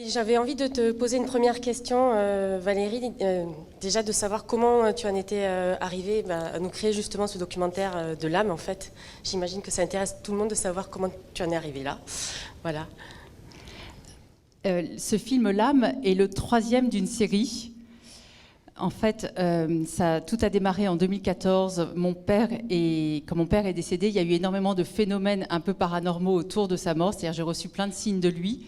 J'avais envie de te poser une première question, Valérie, déjà de savoir comment tu en étais arrivée à nous créer justement ce documentaire de l'âme en fait. J'imagine que ça intéresse tout le monde de savoir comment tu en es arrivée là. Voilà. Ce film L'âme est le 3e d'une série. En fait, tout a démarré en 2014. Quand mon père est décédé, il y a eu énormément de phénomènes un peu paranormaux autour de sa mort. C'est-à-dire, j'ai reçu plein de signes de lui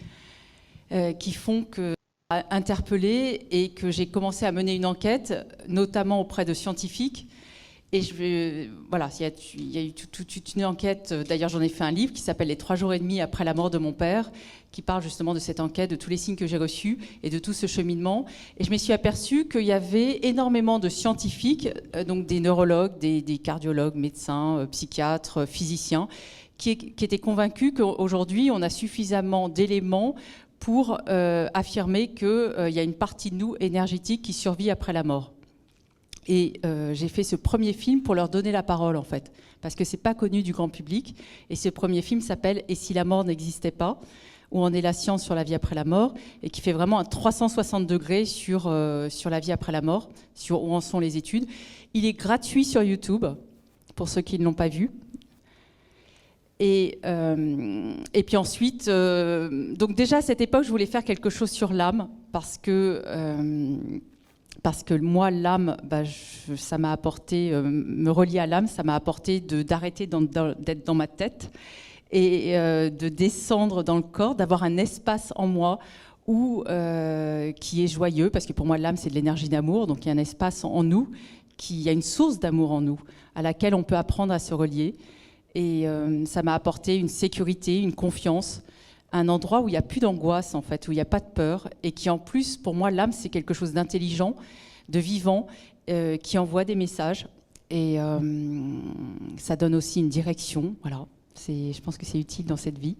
qui font que interpellée et que j'ai commencé à mener une enquête, notamment auprès de scientifiques. Et voilà, il y a eu toute une enquête. D'ailleurs, j'en ai fait un livre qui s'appelle « Les 3 jours et demi après la mort de mon père », qui parle justement de cette enquête, de tous les signes que j'ai reçus et de tout ce cheminement. Et je me suis aperçue qu'il y avait énormément de scientifiques, donc des neurologues, des cardiologues, médecins, psychiatres, physiciens, qui étaient convaincus qu'aujourd'hui, on a suffisamment d'éléments pour affirmer qu'il y a une partie de nous énergétique qui survit après la mort. Et j'ai fait ce premier film pour leur donner la parole, en fait, parce que c'est pas connu du grand public. Et ce premier film s'appelle « Et si la mort n'existait pas ?», où on est la science sur la vie après la mort, et qui fait vraiment un 360 degrés sur la vie après la mort, sur où en sont les études. Il est gratuit sur YouTube, pour ceux qui ne l'ont pas vu. Et puis ensuite, donc déjà à cette époque, je voulais faire quelque chose sur l'âme, parce que moi, l'âme, ça m'a apporté, me relier à l'âme, ça m'a apporté d'arrêter d'être dans ma tête et de descendre dans le corps, d'avoir un espace en moi qui est joyeux, parce que pour moi, l'âme, c'est de l'énergie d'amour, donc il y a un espace en nous, il y a une source d'amour en nous, à laquelle on peut apprendre à se relier. Et ça m'a apporté une sécurité, une confiance, un endroit où il n'y a plus d'angoisse, en fait, où il n'y a pas de peur, et qui, en plus, pour moi, l'âme, c'est quelque chose d'intelligent, de vivant, qui envoie des messages. Et ça donne aussi une direction. Voilà. Je pense que c'est utile dans cette vie.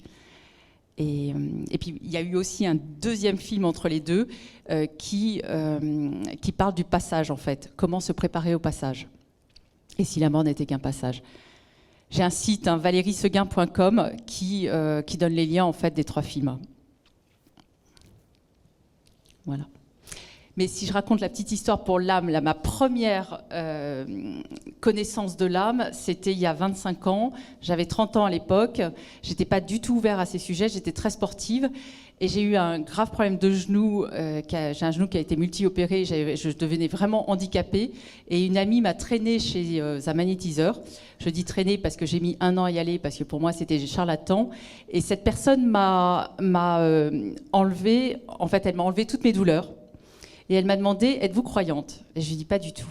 Et puis, il y a eu aussi un deuxième film entre les deux qui parle du passage, en fait. Comment se préparer au passage. Et si la mort n'était qu'un passage. J'ai un site, valérieseguin.com, qui donne les liens en fait des 3 films. Voilà. Mais si je raconte la petite histoire pour l'âme, ma première connaissance de l'âme, c'était il y a 25 ans. J'avais 30 ans à l'époque. J'étais pas du tout ouverte à ces sujets. J'étais très sportive. Et j'ai eu un grave problème de genou. J'ai un genou qui a été multi-opéré. Je devenais vraiment handicapée. Et une amie m'a traînée chez un magnétiseur. Je dis traîner parce que j'ai mis 1 an à y aller, parce que pour moi, c'était charlatan. Et cette personne m'a enlevé, en fait, elle m'a enlevé toutes mes douleurs. Et elle m'a demandé, êtes-vous croyante? Et je lui ai dit, pas du tout.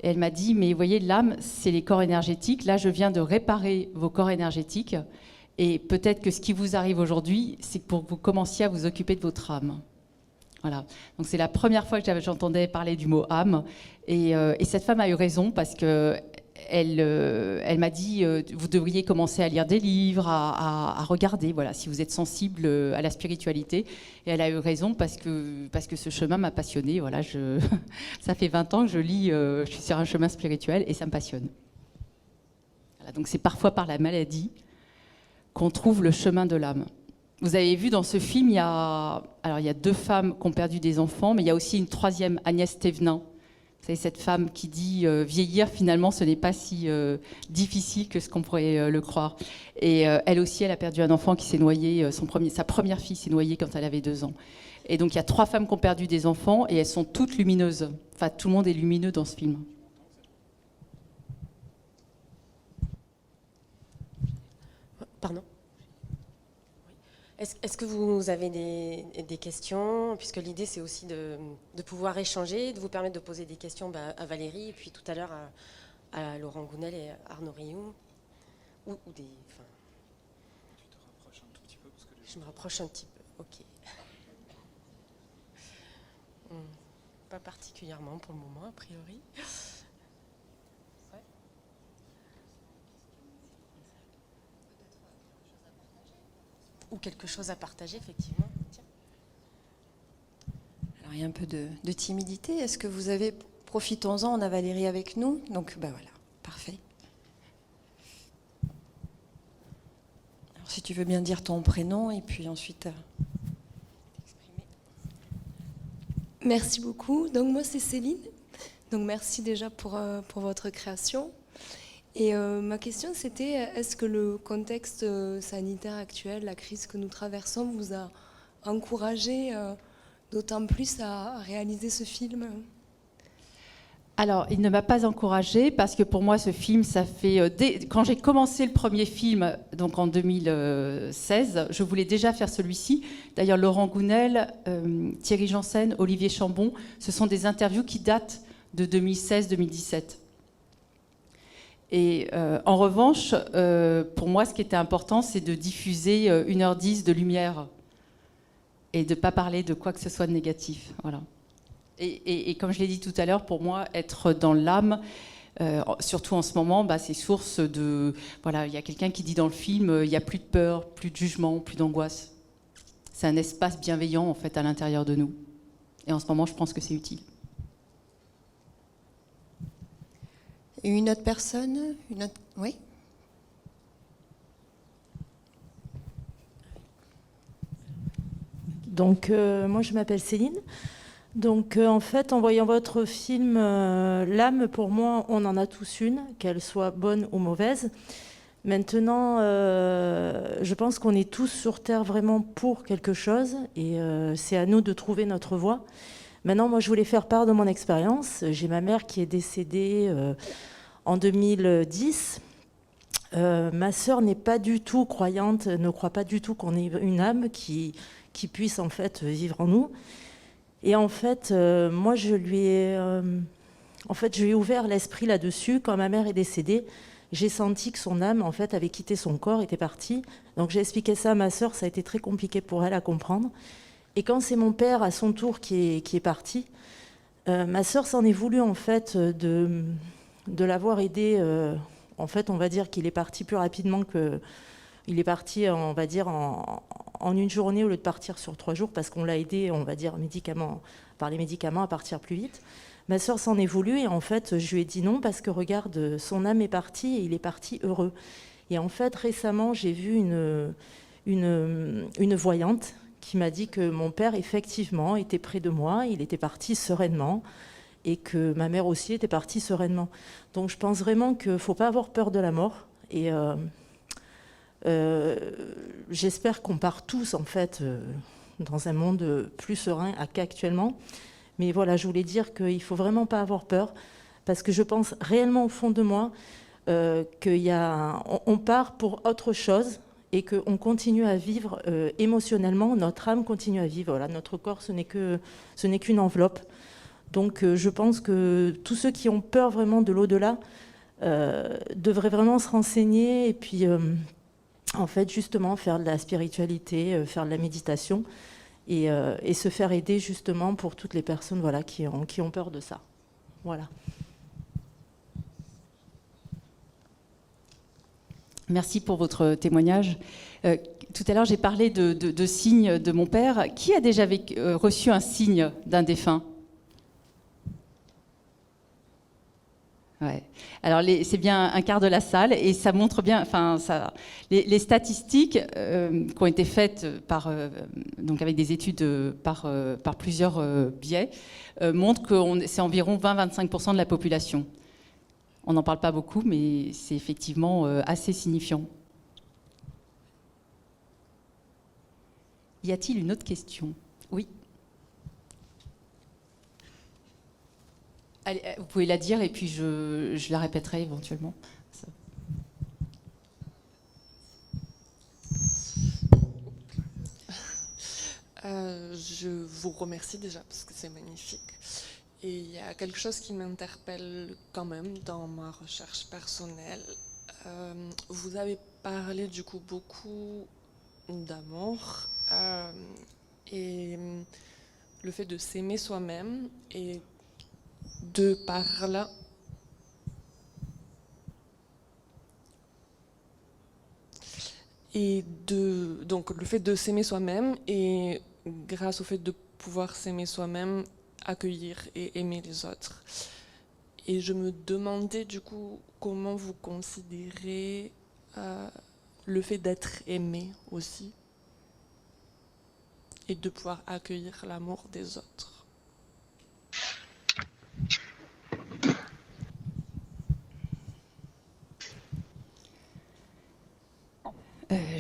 Et elle m'a dit, mais vous voyez, l'âme, c'est les corps énergétiques. Là, je viens de réparer vos corps énergétiques. Et peut-être que ce qui vous arrive aujourd'hui, c'est pour que vous commenciez à vous occuper de votre âme. Voilà. Donc c'est la première fois que j'entendais parler du mot âme. Et cette femme a eu raison, parce que elle m'a dit, vous devriez commencer à lire des livres, à regarder, voilà, si vous êtes sensible à la spiritualité. Et elle a eu raison, parce que ce chemin m'a passionnée. Voilà, ça fait 20 ans que je lis, je suis sur un chemin spirituel et ça me passionne. Voilà, donc c'est parfois par la maladie qu'on trouve le chemin de l'âme. Vous avez vu dans ce film, il y a 2 femmes qui ont perdu des enfants, mais il y a aussi une 3e, Agnès Thévenin. Vous savez, cette femme qui dit vieillir, finalement, ce n'est pas si difficile que ce qu'on pourrait le croire. Et elle aussi, elle a perdu un enfant qui s'est noyé, sa première fille s'est noyée quand elle avait 2 ans. Et donc, il y a 3 femmes qui ont perdu des enfants et elles sont toutes lumineuses. Enfin, tout le monde est lumineux dans ce film. Pardon. Est-ce que vous avez des questions? Puisque l'idée, c'est aussi de pouvoir échanger, de vous permettre de poser des questions à Valérie, et puis tout à l'heure à Laurent Gounel et Arnaud Rioux. Ou des... Enfin... Tu te rapproches un tout petit peu parce que Je me rapproche un petit peu, ok. Pas particulièrement pour le moment, a priori. Ou quelque chose à partager, effectivement. Tiens. Alors, il y a un peu de timidité. Est-ce que vous avez... Profitons-en, on a Valérie avec nous. Donc, voilà, parfait. Alors, si tu veux bien dire ton prénom et puis ensuite... Merci beaucoup. Donc moi c'est Céline. Donc merci déjà pour votre création. Et ma question c'était, est-ce que le contexte sanitaire actuel, la crise que nous traversons, vous a encouragé d'autant plus à réaliser ce film? Alors, il ne m'a pas encouragée parce que pour moi, ce film, ça fait... quand j'ai commencé le premier film, donc en 2016, je voulais déjà faire celui-ci. D'ailleurs, Laurent Gounel, Thierry Janssen, Olivier Chambon, ce sont des interviews qui datent de 2016-2017. Et en revanche, pour moi, ce qui était important, c'est de diffuser 1h10 de lumière et de ne pas parler de quoi que ce soit de négatif. Voilà. Et comme je l'ai dit tout à l'heure, pour moi, être dans l'âme, surtout en ce moment, c'est source de... Voilà, il y a quelqu'un qui dit dans le film, il n'y a plus de peur, plus de jugement, plus d'angoisse. C'est un espace bienveillant, en fait, à l'intérieur de nous. Et en ce moment, je pense que c'est utile. Et une autre personne? Oui. Donc, moi, je m'appelle Céline. Donc, en fait, en voyant votre film, l'âme, pour moi, on en a tous une, qu'elle soit bonne ou mauvaise. Maintenant, je pense qu'on est tous sur Terre vraiment pour quelque chose, et c'est à nous de trouver notre voie. Maintenant, moi, je voulais faire part de mon expérience. J'ai ma mère qui est décédée en 2010. Ma sœur n'est pas du tout croyante, ne croit pas du tout qu'on ait une âme qui puisse en fait vivre en nous. Et en fait, moi, je lui ai ouvert l'esprit là-dessus. Quand ma mère est décédée, j'ai senti que son âme, en fait, avait quitté son corps, était partie. Donc j'ai expliqué ça à ma sœur, ça a été très compliqué pour elle à comprendre. Et quand c'est mon père, à son tour, qui est parti, ma sœur s'en est voulu, en fait, de l'avoir aidé. En fait, on va dire qu'il est parti plus rapidement que... Il est parti, on va dire, en une journée au lieu de partir sur 3 jours, parce qu'on l'a aidé, on va dire, par les médicaments à partir plus vite. Ma sœur s'en est voulu et en fait, je lui ai dit non parce que regarde, son âme est partie et il est parti heureux. Et en fait, récemment, j'ai vu une voyante qui m'a dit que mon père, effectivement, était près de moi, il était parti sereinement et que ma mère aussi était partie sereinement. Donc je pense vraiment qu'il ne faut pas avoir peur de la mort et... j'espère qu'on part tous en fait dans un monde plus serein qu'actuellement. Mais voilà, je voulais dire qu'il ne faut vraiment pas avoir peur parce que je pense réellement au fond de moi on part pour autre chose et qu'on continue à vivre émotionnellement, notre âme continue à vivre. Voilà, notre corps, ce n'est qu'une enveloppe. Donc je pense que tous ceux qui ont peur vraiment de l'au-delà devraient vraiment se renseigner et puis... en fait, justement, faire de la spiritualité, faire de la méditation et se faire aider justement pour toutes les personnes voilà, qui ont peur de ça. Voilà. Merci pour votre témoignage. Tout à l'heure, j'ai parlé de signes de mon père. Qui a déjà reçu un signe d'un défunt ? Ouais. Alors c'est bien un quart de la salle et ça montre bien, les statistiques qui ont été faites donc avec des études par plusieurs biais montrent que c'est environ 20-25% de la population. On n'en parle pas beaucoup, mais c'est effectivement assez signifiant. Y a-t-il une autre question ? Oui. Allez, vous pouvez la dire et puis je la répéterai éventuellement. Je vous remercie déjà parce que c'est magnifique. Et il y a quelque chose qui m'interpelle quand même dans ma recherche personnelle. Vous avez parlé du coup beaucoup d'amour et le fait de s'aimer soi-même et de par là donc le fait de s'aimer soi-même et grâce au fait de pouvoir s'aimer soi-même accueillir et aimer les autres. Et je me demandais du coup comment vous considérez le fait d'être aimé aussi et de pouvoir accueillir l'amour des autres.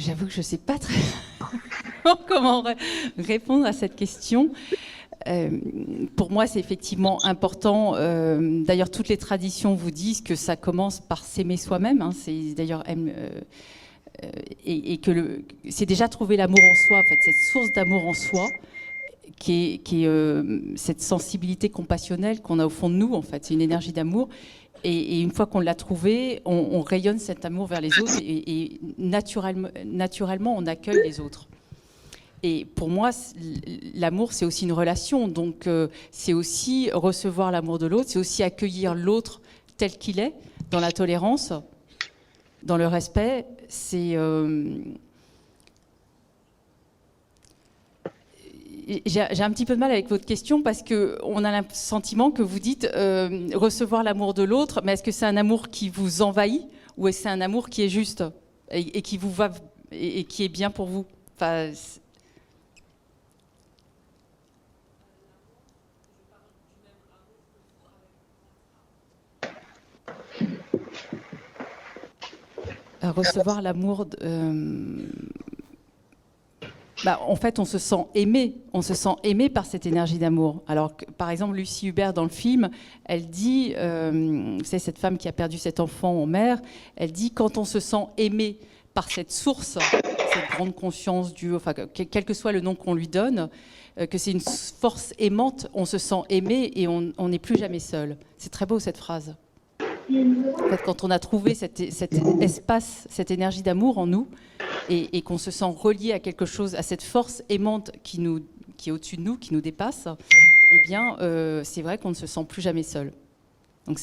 J'avoue que je ne sais pas très comment répondre à cette question. Pour moi, c'est effectivement important. D'ailleurs, toutes les traditions vous disent que ça commence par s'aimer soi-même. Hein. C'est d'ailleurs et que c'est déjà trouver l'amour en soi, en fait, cette source d'amour en soi, qui est cette sensibilité compassionnelle qu'on a au fond de nous. En fait, c'est une énergie d'amour. Et une fois qu'on l'a trouvé, on rayonne cet amour vers les autres et naturellement, on accueille les autres. Et pour moi, l'amour, c'est aussi une relation. Donc, c'est aussi recevoir l'amour de l'autre, c'est aussi accueillir l'autre tel qu'il est, dans la tolérance, dans le respect. J'ai un petit peu de mal avec votre question parce qu'on a le sentiment que vous dites recevoir l'amour de l'autre, mais est-ce que c'est un amour qui vous envahit ou est-ce que c'est un amour qui est juste et qui vous va et qui est bien pour vous? Enfin, recevoir l'amour... en fait, on se sent aimé par cette énergie d'amour. Alors, par exemple, Lucie Hubert, dans le film, elle dit, c'est cette femme qui a perdu cet enfant en mer, elle dit, quand on se sent aimé par cette source, cette grande conscience, Dieu, enfin, quel que soit le nom qu'on lui donne, que c'est une force aimante, on se sent aimé et on n'est plus jamais seul. C'est très beau, cette phrase. En fait, quand on a trouvé cet espace, cette énergie d'amour en nous, et qu'on se sent relié à quelque chose, à cette force aimante qui est au-dessus de nous, qui nous dépasse, eh bien, c'est vrai qu'on ne se sent plus jamais seul. Donc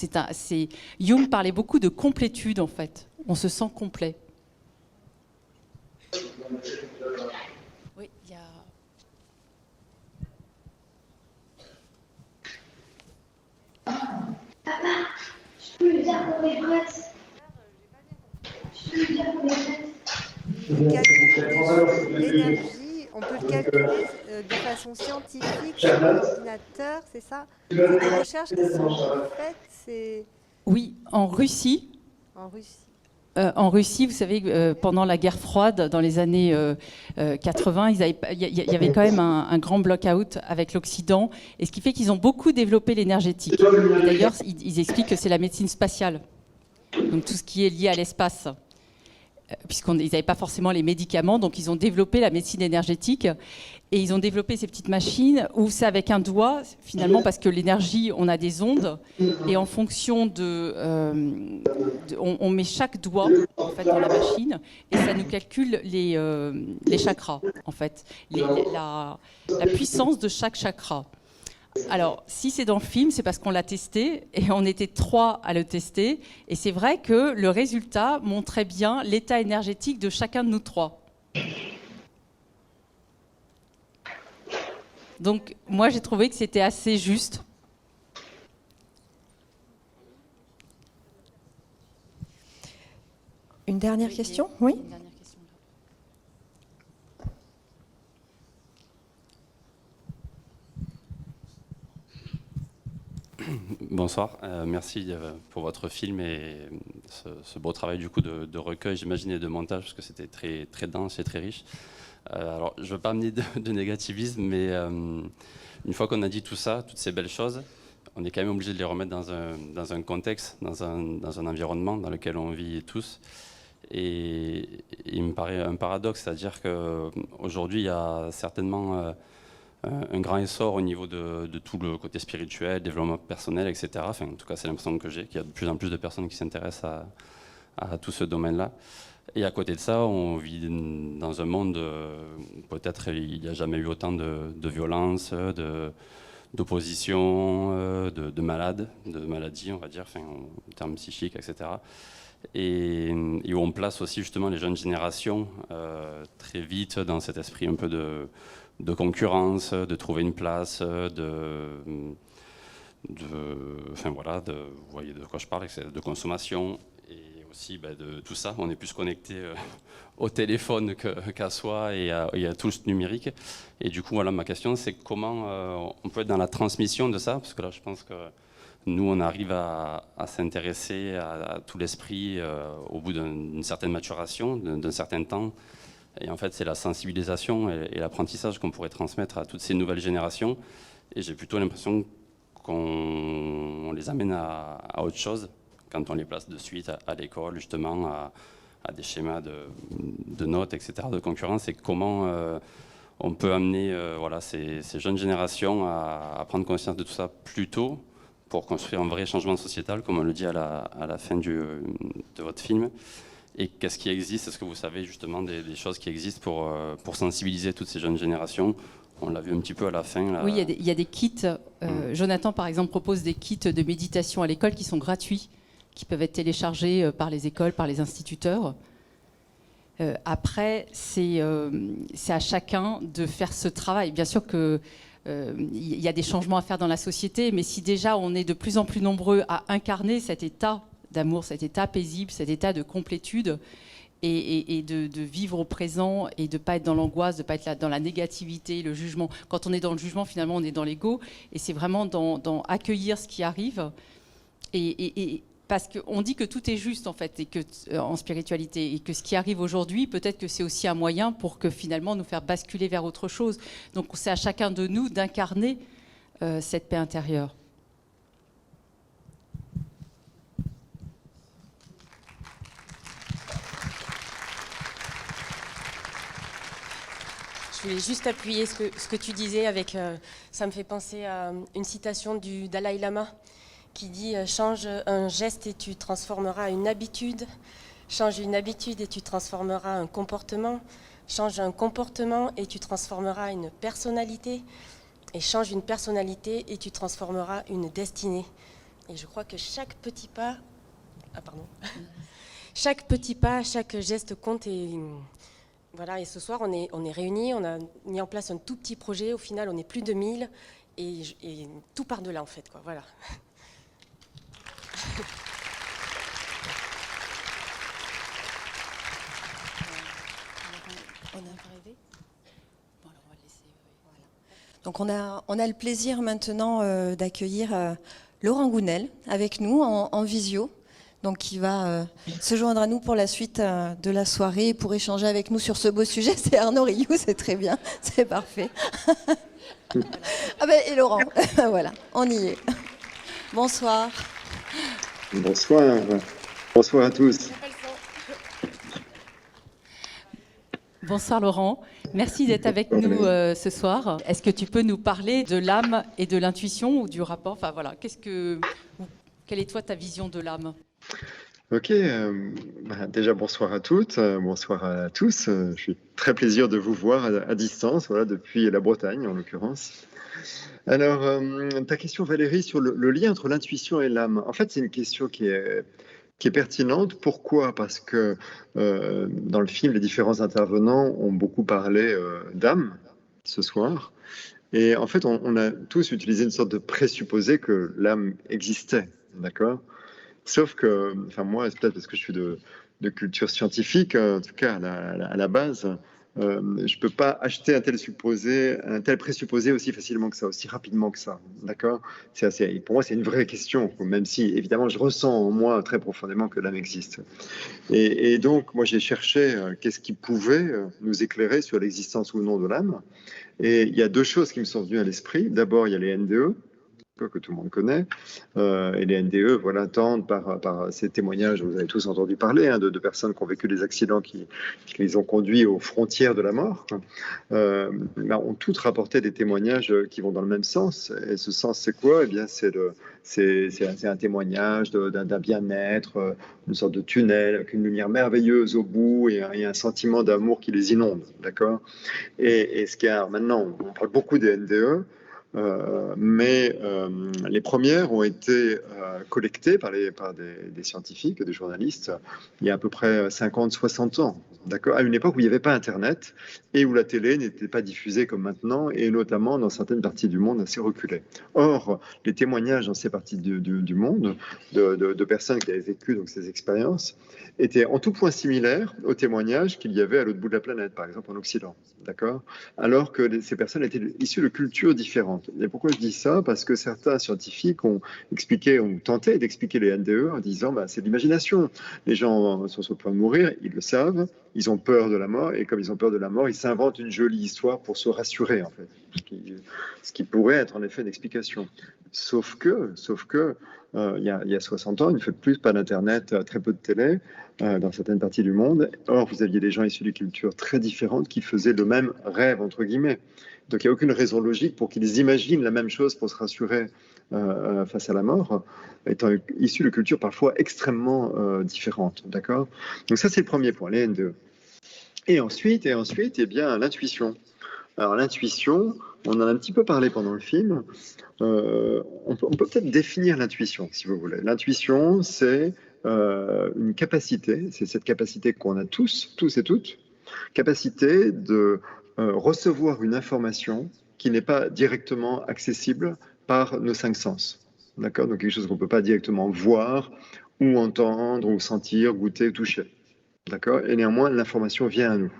Jung parlait beaucoup de complétude, en fait. On se sent complet. Oui, il y a... Papa, je peux lui dire qu'on est prête. Je peux lui dire qu'on est prête. L'énergie, on peut le calculer de façon scientifique sur l'ordinateur, c'est ça? C'est des recherches qui sont faites, Oui, en Russie. En Russie. En Russie, vous savez, pendant la guerre froide, dans les années 80, il y avait quand même un grand block-out avec l'Occident, et ce qui fait qu'ils ont beaucoup développé l'énergétique. D'ailleurs, ils expliquent que c'est la médecine spatiale, donc tout ce qui est lié à l'espace. Puisqu'ils n'avaient pas forcément les médicaments, donc ils ont développé la médecine énergétique et ils ont développé ces petites machines où c'est avec un doigt, finalement, parce que l'énergie, on a des ondes et en fonction on met chaque doigt en fait, dans la machine et ça nous calcule les chakras, en fait, la puissance de chaque chakra. Alors, si c'est dans le film, c'est parce qu'on l'a testé et on était 3 à le tester. Et c'est vrai que le résultat montrait bien l'état énergétique de chacun de nous 3. Donc, moi, j'ai trouvé que c'était assez juste. Une dernière question? Oui. Bonsoir, merci pour votre film et ce beau travail du coup de recueil, j'imagine, et de montage, parce que c'était très, très dense et très riche. Alors, je ne veux pas amener de négativisme, mais une fois qu'on a dit tout ça, toutes ces belles choses, on est quand même obligé de les remettre dans un contexte, dans un environnement dans lequel on vit tous. Et il me paraît un paradoxe, c'est-à-dire qu'aujourd'hui, il y a certainement... un grand essor au niveau de tout le côté spirituel, développement personnel, etc. Enfin, en tout cas, c'est l'impression que j'ai, qu'il y a de plus en plus de personnes qui s'intéressent à tout ce domaine-là. Et à côté de ça, on vit dans un monde, peut-être il n'y a jamais eu autant de violence, d'opposition, de malades, de maladies, on va dire, enfin, en termes psychiques, etc. Et où on place aussi justement les jeunes générations très vite dans cet esprit un peu de concurrence, de trouver une place, enfin voilà, vous voyez de quoi je parle, de consommation et aussi de tout ça. On est plus connecté au téléphone qu'à soi et à tout ce numérique. Et du coup, voilà, ma question, c'est comment on peut être dans la transmission de ça, parce que là, je pense que nous, on arrive à s'intéresser à tout l'esprit au bout d'une certaine maturation, d'un certain temps, Et en fait, c'est la sensibilisation et l'apprentissage qu'on pourrait transmettre à toutes ces nouvelles générations. Et j'ai plutôt l'impression qu'on les amène à autre chose quand on les place de suite à l'école, justement, à des schémas de notes, etc., de concurrence, et comment on peut amener voilà, ces jeunes générations à prendre conscience de tout ça plus tôt pour construire un vrai changement sociétal, comme on le dit à la fin de votre film. Et qu'est-ce qui existe? Est-ce que vous savez justement des choses qui existent pour sensibiliser toutes ces jeunes générations? On l'a vu un petit peu à la fin. Là. Oui, il y a des kits. Jonathan, par exemple, propose des kits de méditation à l'école qui sont gratuits, qui peuvent être téléchargés par les écoles, par les instituteurs. Après, c'est à chacun de faire ce travail. Bien sûr qu'il y a des changements à faire dans la société, mais si déjà on est de plus en plus nombreux à incarner cet état d'amour, cet état paisible, cet état de complétude, et de vivre au présent et de ne pas être dans l'angoisse, de ne pas être dans la négativité, le jugement. Quand on est dans le jugement, finalement, on est dans l'ego, et c'est vraiment dans accueillir ce qui arrive. Parce qu'on dit que tout est juste, en fait, et en spiritualité, et que ce qui arrive aujourd'hui, peut-être que c'est aussi un moyen pour que finalement nous faire basculer vers autre chose. Donc c'est à chacun de nous d'incarner cette paix intérieure. Je voulais juste appuyer ce que tu disais avec... ça me fait penser à une citation du Dalai Lama qui dit « Change un geste et tu transformeras une habitude. Change une habitude et tu transformeras un comportement. Change un comportement et tu transformeras une personnalité. Et change une personnalité et tu transformeras une destinée. » Et je crois que chaque petit pas... Ah, pardon. Chaque petit pas, chaque geste compte et... Voilà, et ce soir, on est réunis, on a mis en place un tout petit projet. Au final, on est plus de 1000 et tout part de là, en fait, quoi. Voilà. On est arrivé. Bon, alors on va laisser. Voilà. Donc on a le plaisir maintenant d'accueillir Laurent Gounel avec nous en visio. Donc qui va se joindre à nous pour la suite de la soirée pour échanger avec nous sur ce beau sujet. C'est Arnaud Rioux, c'est très bien, c'est parfait. Ah ben, et Laurent, voilà, on y est. Bonsoir. Bonsoir. Bonsoir à tous. Bonsoir Laurent, merci d'être avec nous ce soir. Est-ce que tu peux nous parler de l'âme et de l'intuition ou du rapport? Enfin voilà, quelle est toi ta vision de l'âme? Ok, déjà bonsoir à toutes, bonsoir à tous. Je suis très plaisir de vous voir à distance, voilà, depuis la Bretagne en l'occurrence. Alors, ta question Valérie sur le lien entre l'intuition et l'âme, en fait c'est une question qui est pertinente. Pourquoi? Parce que dans le film, les différents intervenants ont beaucoup parlé d'âme ce soir. Et en fait, on a tous utilisé une sorte de présupposé que l'âme existait, d'accord? Sauf que, enfin moi, c'est peut-être parce que je suis de culture scientifique, en tout cas à la base, je ne peux pas acheter un tel présupposé aussi facilement que ça, aussi rapidement que ça, d'accord? Pour moi, c'est une vraie question, même si, évidemment, je ressens en moi très profondément que l'âme existe. Et donc, moi, j'ai cherché qu'est-ce qui pouvait nous éclairer sur l'existence ou non de l'âme. Et il y a deux choses qui me sont venues à l'esprit. D'abord, il y a les NDE, que tout le monde connaît, et les NDE, voilà, tendent par ces témoignages, vous avez tous entendu parler, hein, de personnes qui ont vécu des accidents qui les ont conduits aux frontières de la mort, ont toutes rapporté des témoignages qui vont dans le même sens. Et ce sens, c'est quoi? Eh bien, c'est un témoignage d'un bien-être, une sorte de tunnel avec une lumière merveilleuse au bout et un sentiment d'amour qui les inonde, d'accord? Et ce qu'il y a maintenant, on parle beaucoup des NDE, mais les premières ont été collectées par des scientifiques, des journalistes, il y a à peu près 50-60 ans, d'accord, à une époque où il n'y avait pas Internet et où la télé n'était pas diffusée comme maintenant, et notamment dans certaines parties du monde assez reculées. Or, les témoignages dans ces parties du monde de personnes qui avaient vécu donc, ces expériences étaient en tout point similaires aux témoignages qu'il y avait à l'autre bout de la planète, par exemple en Occident, d'accord, alors que ces personnes étaient issues de cultures différentes. Et pourquoi je dis ça? Parce que certains scientifiques ont tenté d'expliquer les NDE en disant c'est de l'imagination. Les gens sont sur le point de mourir, ils le savent, ils ont peur de la mort, et comme ils ont peur de la mort, ils s'inventent une jolie histoire pour se rassurer, en fait. Ce qui pourrait être en effet une explication. Sauf que il y a 60 ans, une fois de plus, pas d'Internet, très peu de télé, dans certaines parties du monde. Or, vous aviez des gens issus de cultures très différentes qui faisaient le même rêve, entre guillemets. Donc, il n'y a aucune raison logique pour qu'ils imaginent la même chose pour se rassurer face à la mort, étant issus de cultures parfois extrêmement différentes. D'accord ? Donc, ça, c'est le premier point, les N2. Et ensuite, eh bien, l'intuition. Alors, l'intuition, on en a un petit peu parlé pendant le film. On peut peut-être définir l'intuition, si vous voulez. L'intuition, c'est une capacité, c'est cette capacité qu'on a tous et toutes, capacité de recevoir une information qui n'est pas directement accessible par nos 5 sens. D'accord ? Donc quelque chose qu'on ne peut pas directement voir, ou entendre, ou sentir, goûter, toucher. D'accord ? Et néanmoins, l'information vient à nous.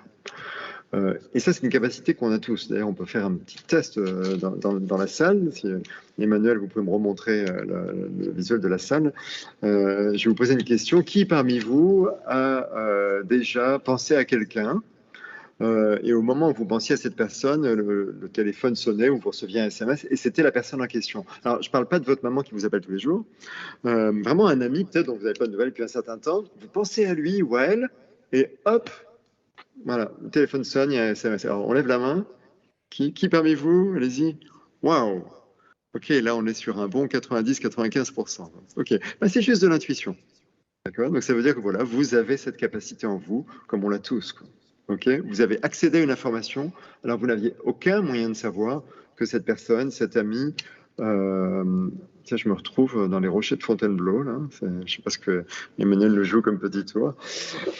Et ça, c'est une capacité qu'on a tous. D'ailleurs, on peut faire un petit test dans la salle. Si, Emmanuel, vous pouvez me remontrer le visuel de la salle. Je vais vous poser une question. Qui parmi vous a déjà pensé à quelqu'un et au moment où vous pensiez à cette personne, le téléphone sonnait ou vous receviez un SMS et c'était la personne en question. Alors, je ne parle pas de votre maman qui vous appelle tous les jours. Vraiment un ami, peut-être, dont vous n'avez pas de nouvelles depuis un certain temps. Vous pensez à lui ou à elle et hop, voilà, le téléphone sonne, il y a un SMS. Alors, on lève la main. Qui parmi vous? Allez-y. Waouh! Ok, là, on est sur un bon 90-95%. Ok, ben, c'est juste de l'intuition. D'accord? Donc, ça veut dire que voilà, vous avez cette capacité en vous, comme on l'a tous. Quoi. Ok? Vous avez accédé à une information, alors vous n'aviez aucun moyen de savoir que cette personne, cet ami, tiens, je me retrouve dans les rochers de Fontainebleau, là. Je ne sais pas ce que Emmanuel le joue comme petit tour.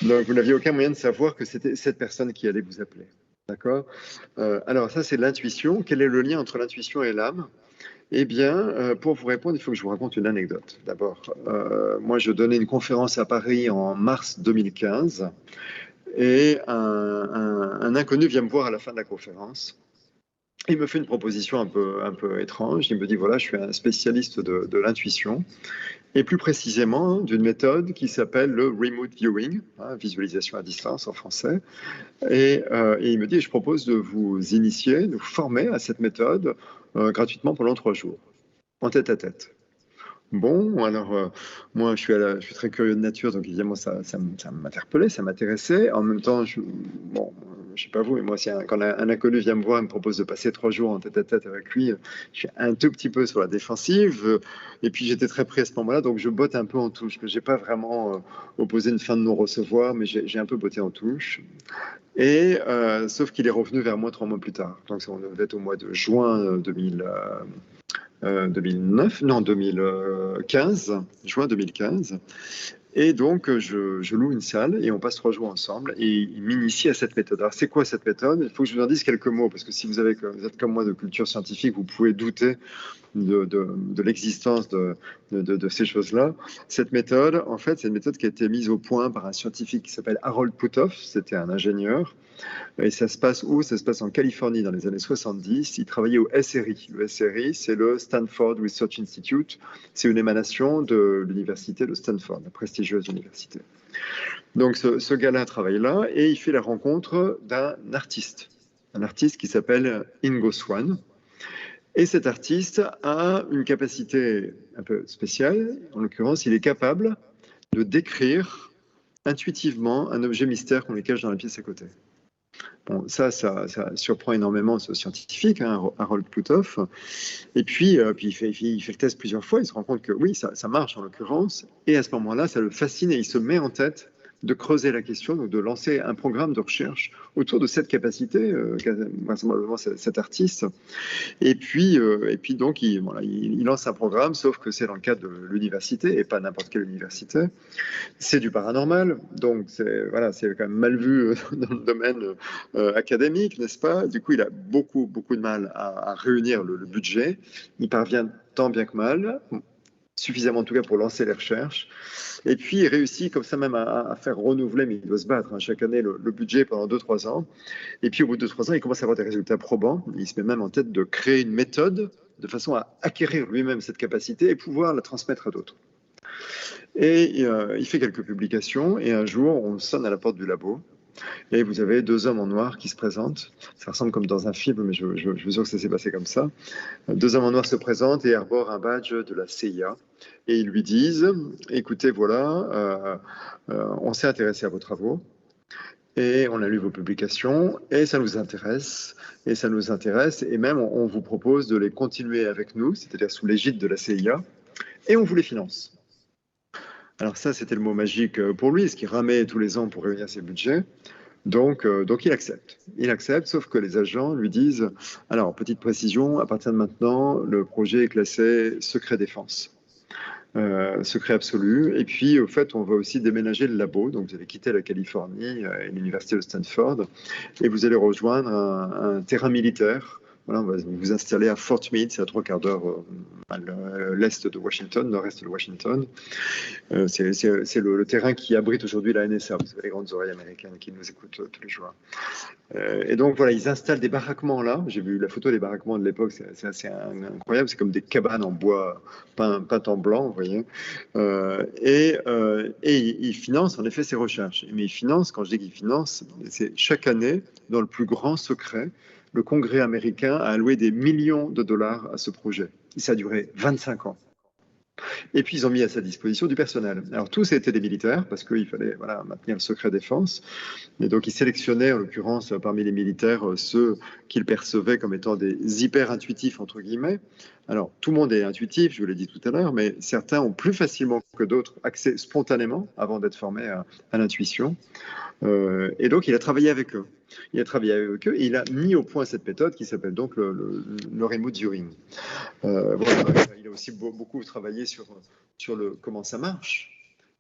Donc, vous n'aviez aucun moyen de savoir que c'était cette personne qui allait vous appeler. D'accord ? Alors, ça, c'est l'intuition. Quel est le lien entre l'intuition et l'âme ? Eh bien, pour vous répondre, il faut que je vous raconte une anecdote. D'abord, moi, je donnais une conférence à Paris en mars 2015 et un inconnu vient me voir à la fin de la conférence. Il me fait une proposition un peu étrange. Il me dit, voilà, je suis un spécialiste de l'intuition et plus précisément d'une méthode qui s'appelle le remote viewing, visualisation à distance en français. Et il me dit, je propose de vous initier, de vous former à cette méthode gratuitement pendant 3 jours, en tête à tête. Bon, alors moi je suis très curieux de nature, donc évidemment ça m'interpellait, ça m'intéressait. En même temps, je sais pas vous, mais moi quand un inconnu vient me voir et me propose de passer 3 jours en tête à tête avec lui, je suis un tout petit peu sur la défensive. Et puis j'étais très pris à ce moment-là, donc je botte un peu en touche. J'ai pas vraiment opposé une fin de non-recevoir, mais j'ai un peu botté en touche. Et sauf qu'il est revenu vers moi 3 mois plus tard. Donc on devait être au mois de juin 2015, juin 2015. Et donc, je loue une salle et on passe 3 jours ensemble et il m'initie à cette méthode. Alors, c'est quoi cette méthode? Il faut que je vous en dise quelques mots parce que si vous êtes comme moi de culture scientifique, vous pouvez douter de l'existence de ces choses-là. Cette méthode, en fait, c'est une méthode qui a été mise au point par un scientifique qui s'appelle Harold Puthoff. C'était un ingénieur. Et ça se passe où? Ça se passe en Californie dans les années 70. Il travaillait au SRI. Le SRI, c'est le Stanford Research Institute. C'est une émanation de l'université de Stanford, la prestigieuse université. Donc ce gars-là travaille là et il fait la rencontre d'un artiste. Un artiste qui s'appelle Ingo Swann. Et cet artiste a une capacité un peu spéciale. En l'occurrence, il est capable de décrire intuitivement un objet mystère qu'on lui cache dans la pièce à côté. Bon, ça surprend énormément ce scientifique, Harold Puthoff. Et puis il fait le test plusieurs fois. Il se rend compte que oui, ça marche en l'occurrence. Et à ce moment-là, ça le fascine et il se met en tête de creuser la question, donc de lancer un programme de recherche autour de cette capacité, vraisemblablement cet artiste. Et puis donc, il lance un programme, sauf que c'est dans le cadre de l'université, et pas n'importe quelle université. C'est du paranormal, donc c'est quand même mal vu dans le domaine académique, n'est-ce pas? Du coup, il a beaucoup de mal à réunir le budget. Il parvient tant bien que mal, suffisamment en tout cas pour lancer les recherches. Et puis, il réussit comme ça même à faire renouveler, mais il doit se battre chaque année, le budget pendant 2-3 ans. Et puis, au bout de 2-3 ans, il commence à avoir des résultats probants. Il se met même en tête de créer une méthode de façon à acquérir lui-même cette capacité et pouvoir la transmettre à d'autres. Et il fait quelques publications et un jour, on sonne à la porte du labo. Et vous avez 2 hommes en noir qui se présentent. Ça ressemble comme dans un film, mais je suis sûr que ça s'est passé comme ça. 2 hommes en noir se présentent et arborent un badge de la CIA. Et ils lui disent, écoutez, voilà, on s'est intéressé à vos travaux. Et on a lu vos publications, et ça nous intéresse, et même on vous propose de les continuer avec nous, c'est-à-dire sous l'égide de la CIA, et on vous les finance. Alors ça, c'était le mot magique pour lui, ce qui ramait tous les ans pour réunir ses budgets. Donc il accepte. Il accepte, sauf que les agents lui disent, alors, petite précision, à partir de maintenant, le projet est classé secret défense. Secret absolu. Et puis, au fait, on va aussi déménager le labo. Donc, vous allez quitter la Californie et l'université de Stanford et vous allez rejoindre un terrain militaire. Voilà, on va vous installer à Fort Meade, c'est à 3/4 d'heure à l'est de Washington, nord-est de Washington. C'est le terrain qui abrite aujourd'hui la NSA, vous savez, les grandes oreilles américaines qui nous écoutent tous les jours. Et donc voilà, ils installent des baraquements là. J'ai vu la photo des baraquements de l'époque, c'est assez incroyable. C'est comme des cabanes en bois peintes en blanc, vous voyez. Et ils financent en effet ces recherches. Mais ils financent, quand je dis qu'ils financent, c'est chaque année, dans le plus grand secret, le Congrès américain a alloué des millions de dollars à ce projet. Ça a duré 25 ans. Et puis, ils ont mis à sa disposition du personnel. Alors, tous étaient des militaires, parce qu'il fallait maintenir le secret défense. Et donc, ils sélectionnaient, en l'occurrence, parmi les militaires, ceux qu'ils percevaient comme étant des hyper-intuitifs, entre guillemets. Alors, tout le monde est intuitif, je vous l'ai dit tout à l'heure, mais certains ont plus facilement que d'autres accès spontanément, avant d'être formés à l'intuition. Et donc, il a travaillé avec eux. Et il a mis au point cette méthode qui s'appelle donc le remote viewing. Voilà, il a aussi beaucoup travaillé sur comment ça marche.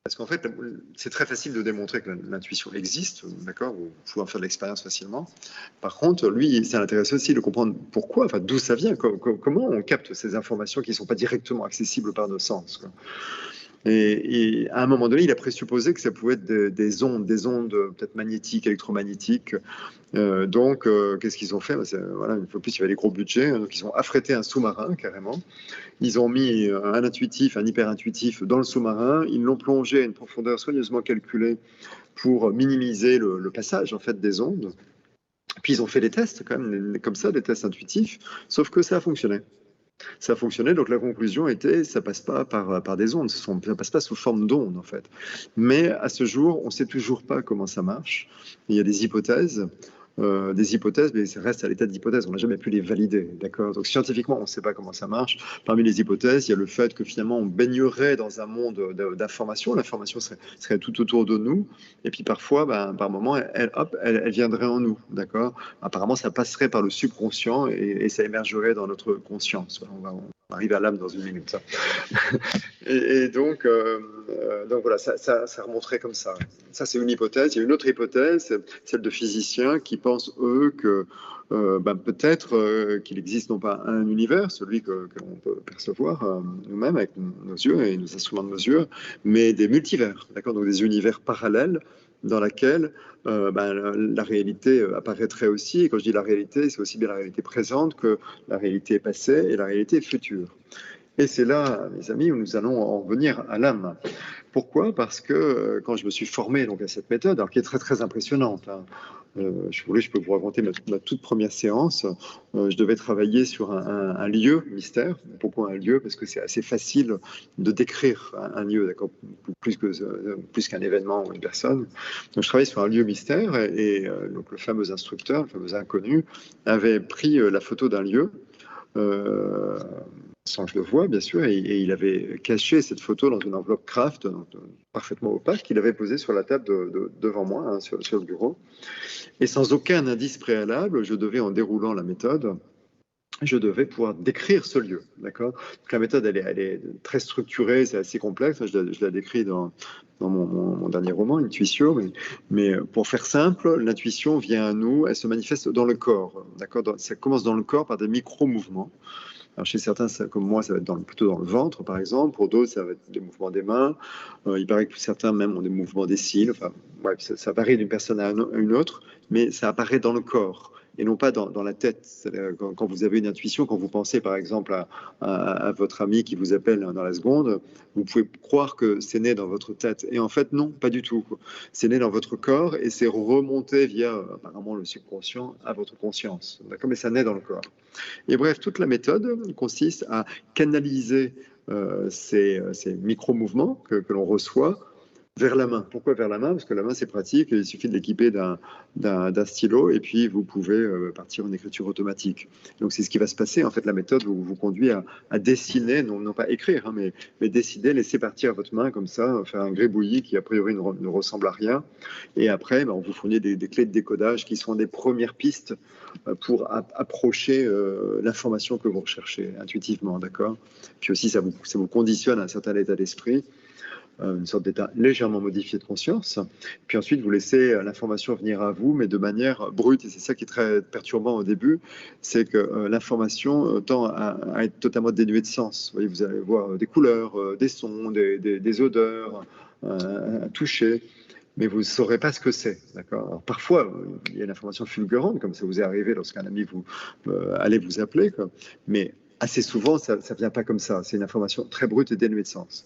Parce qu'en fait, c'est très facile de démontrer que l'intuition existe, d'accord, vous pouvez en faire de l'expérience facilement. Par contre, lui, ça l'intéresse aussi de comprendre pourquoi, enfin, d'où ça vient, comment on capte ces informations qui ne sont pas directement accessibles par nos sens, quoi. Et à un moment donné, il a présupposé que ça pouvait être des ondes peut-être magnétiques, électromagnétiques. Donc, qu'est-ce qu'ils ont fait? Voilà, une fois de plus, il y avait des gros budgets. Donc, ils ont affrété un sous-marin, carrément. Ils ont mis un intuitif, un hyper-intuitif dans le sous-marin. Ils l'ont plongé à une profondeur soigneusement calculée pour minimiser le passage, en fait, des ondes. Puis, ils ont fait des tests, quand même, comme ça, des tests intuitifs, sauf que ça a fonctionné. Ça fonctionnait, donc la conclusion était ça passe pas par des ondes, ça passe pas sous forme d'ondes en fait. Mais à ce jour, on ne sait toujours pas comment ça marche. Il y a des hypothèses, mais ça reste à l'état d'hypothèse, on n'a jamais pu les valider, d'accord. Donc scientifiquement, on ne sait pas comment ça marche. Parmi les hypothèses, il y a le fait que finalement on baignerait dans un monde d'information, l'information serait tout autour de nous, et puis parfois, par moment, elle viendrait en nous, d'accord. Apparemment, ça passerait par le subconscient et ça émergerait dans notre conscience. On arrive à l'âme dans une minute. Et donc voilà, ça remonterait comme ça. Ça, c'est une hypothèse. Il y a une autre hypothèse, celle de physiciens qui pensent, eux, que peut-être qu'il existe non pas un univers, celui que l'on peut percevoir nous-mêmes avec nos yeux et nos instruments de mesure, mais des multivers, d'accord, donc des univers parallèles dans lesquels la réalité apparaîtrait aussi. Et quand je dis la réalité, c'est aussi bien la réalité présente que la réalité passée et la réalité future. Et c'est là, mes amis, où nous allons en venir à l'âme. Pourquoi? Parce que quand je me suis formé donc, à cette méthode, alors qui est très très impressionnante, je peux vous raconter ma toute première séance. Je devais travailler sur un lieu mystère. Pourquoi un lieu? Parce que c'est assez facile de décrire un lieu, d'accord, plus qu'un événement ou une personne. Donc je travaillais sur un lieu mystère et donc le fameux instructeur, le fameux inconnu, avait pris la photo d'un lieu. Sans que je le voie, bien sûr, et il avait caché cette photo dans une enveloppe craft, parfaitement opaque, qu'il avait posée sur la table devant moi, sur le bureau. Et sans aucun indice préalable, je devais, en déroulant la méthode, je devais pouvoir décrire ce lieu, d'accord. Donc la méthode, elle est très structurée, c'est assez complexe, je la décris dans mon dernier roman, Intuitio, mais pour faire simple, l'intuition vient à nous, elle se manifeste dans le corps, d'accord. Ça commence dans le corps par des micro-mouvements. Alors chez certains, comme moi, ça va être plutôt dans le ventre, par exemple. Pour d'autres, ça va être des mouvements des mains. Il paraît que certains même ont des mouvements des cils. Enfin, ouais, ça varie d'une personne à une autre, mais ça apparaît dans le corps. et non pas dans la tête. Quand vous avez une intuition, quand vous pensez par exemple à votre ami qui vous appelle dans la seconde, vous pouvez croire que c'est né dans votre tête. Et en fait, non, pas du tout. C'est né dans votre corps et c'est remonté via apparemment le subconscient à votre conscience. D'accord, mais ça naît dans le corps. Et bref, toute la méthode consiste à canaliser ces micro-mouvements que l'on reçoit vers la main. Pourquoi vers la main? Parce que la main, c'est pratique, il suffit de l'équiper d'un stylo et puis vous pouvez partir en écriture automatique. Donc c'est ce qui va se passer. En fait, la méthode vous conduit à dessiner, non pas écrire, hein, mais dessiner, laisser partir votre main comme ça, faire un gribouillis qui a priori ne ressemble à rien. Et après, on vous fournit des clés de décodage qui sont des premières pistes pour approcher l'information que vous recherchez intuitivement, d'accord? Puis aussi, ça vous conditionne à un certain état d'esprit, une sorte d'état légèrement modifié de conscience. Puis ensuite, vous laissez l'information venir à vous, mais de manière brute. Et c'est ça qui est très perturbant au début, c'est que l'information tend à être totalement dénuée de sens. Vous voyez, vous allez voir des couleurs, des sons, des odeurs, un toucher, mais vous ne saurez pas ce que c'est. D'accord. Parfois, il y a une information fulgurante, comme ça vous est arrivé lorsqu'un ami allait vous appeler, quoi. Mais assez souvent, ça ne vient pas comme ça. C'est une information très brute et dénuée de sens.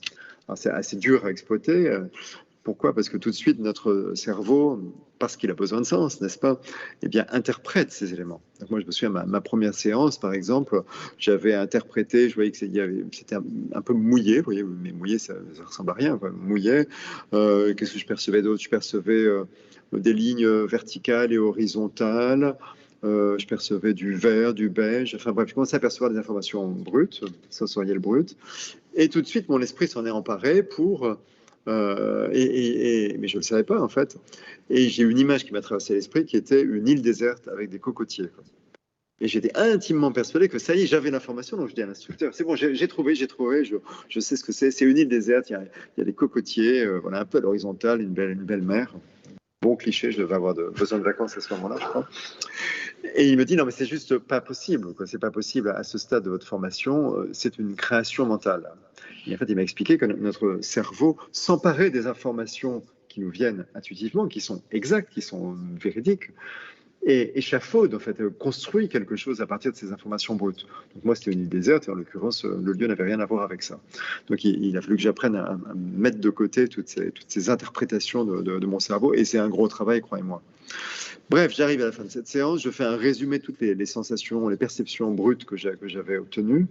C'est assez dur à exploiter. Pourquoi? Parce que tout de suite, notre cerveau, parce qu'il a besoin de sens, n'est-ce pas, eh bien, interprète ces éléments. Donc moi, je me souviens, ma première séance, par exemple, j'avais interprété, je voyais que c'était un peu mouillé, vous voyez, mais mouillé, ça ressemble à rien, quoi. Mouillé. Qu'est-ce que je percevais d'autre? Je percevais des lignes verticales et horizontales. Je percevais du vert, du beige, enfin bref, je commençais à percevoir des informations brutes, sensorielles brutes, et tout de suite mon esprit s'en est emparé mais je ne le savais pas en fait, et j'ai une image qui m'a traversé l'esprit qui était une île déserte avec des cocotiers, quoi. Et j'étais intimement persuadé que ça y est, j'avais l'information, donc je dis à l'instructeur, c'est bon, j'ai trouvé, je sais ce que c'est une île déserte, il y a des cocotiers, voilà, un peu à l'horizontale, une belle mer. Bon cliché, je devais avoir besoin de vacances à ce moment-là, je crois. Et il me dit, non mais c'est juste pas possible, quoi. C'est pas possible à ce stade de votre formation, c'est une création mentale. Et en fait, il m'a expliqué que notre cerveau s'emparait des informations qui nous viennent intuitivement, qui sont exactes, qui sont véridiques, et échafaude, en fait, construit quelque chose à partir de ces informations brutes. Donc moi, c'était une île déserte, et en l'occurrence, le lieu n'avait rien à voir avec ça. Donc il a fallu que j'apprenne à mettre de côté toutes ces interprétations de mon cerveau, et c'est un gros travail, croyez-moi. Bref, j'arrive à la fin de cette séance, je fais un résumé de toutes les sensations, les perceptions brutes que j'avais obtenues.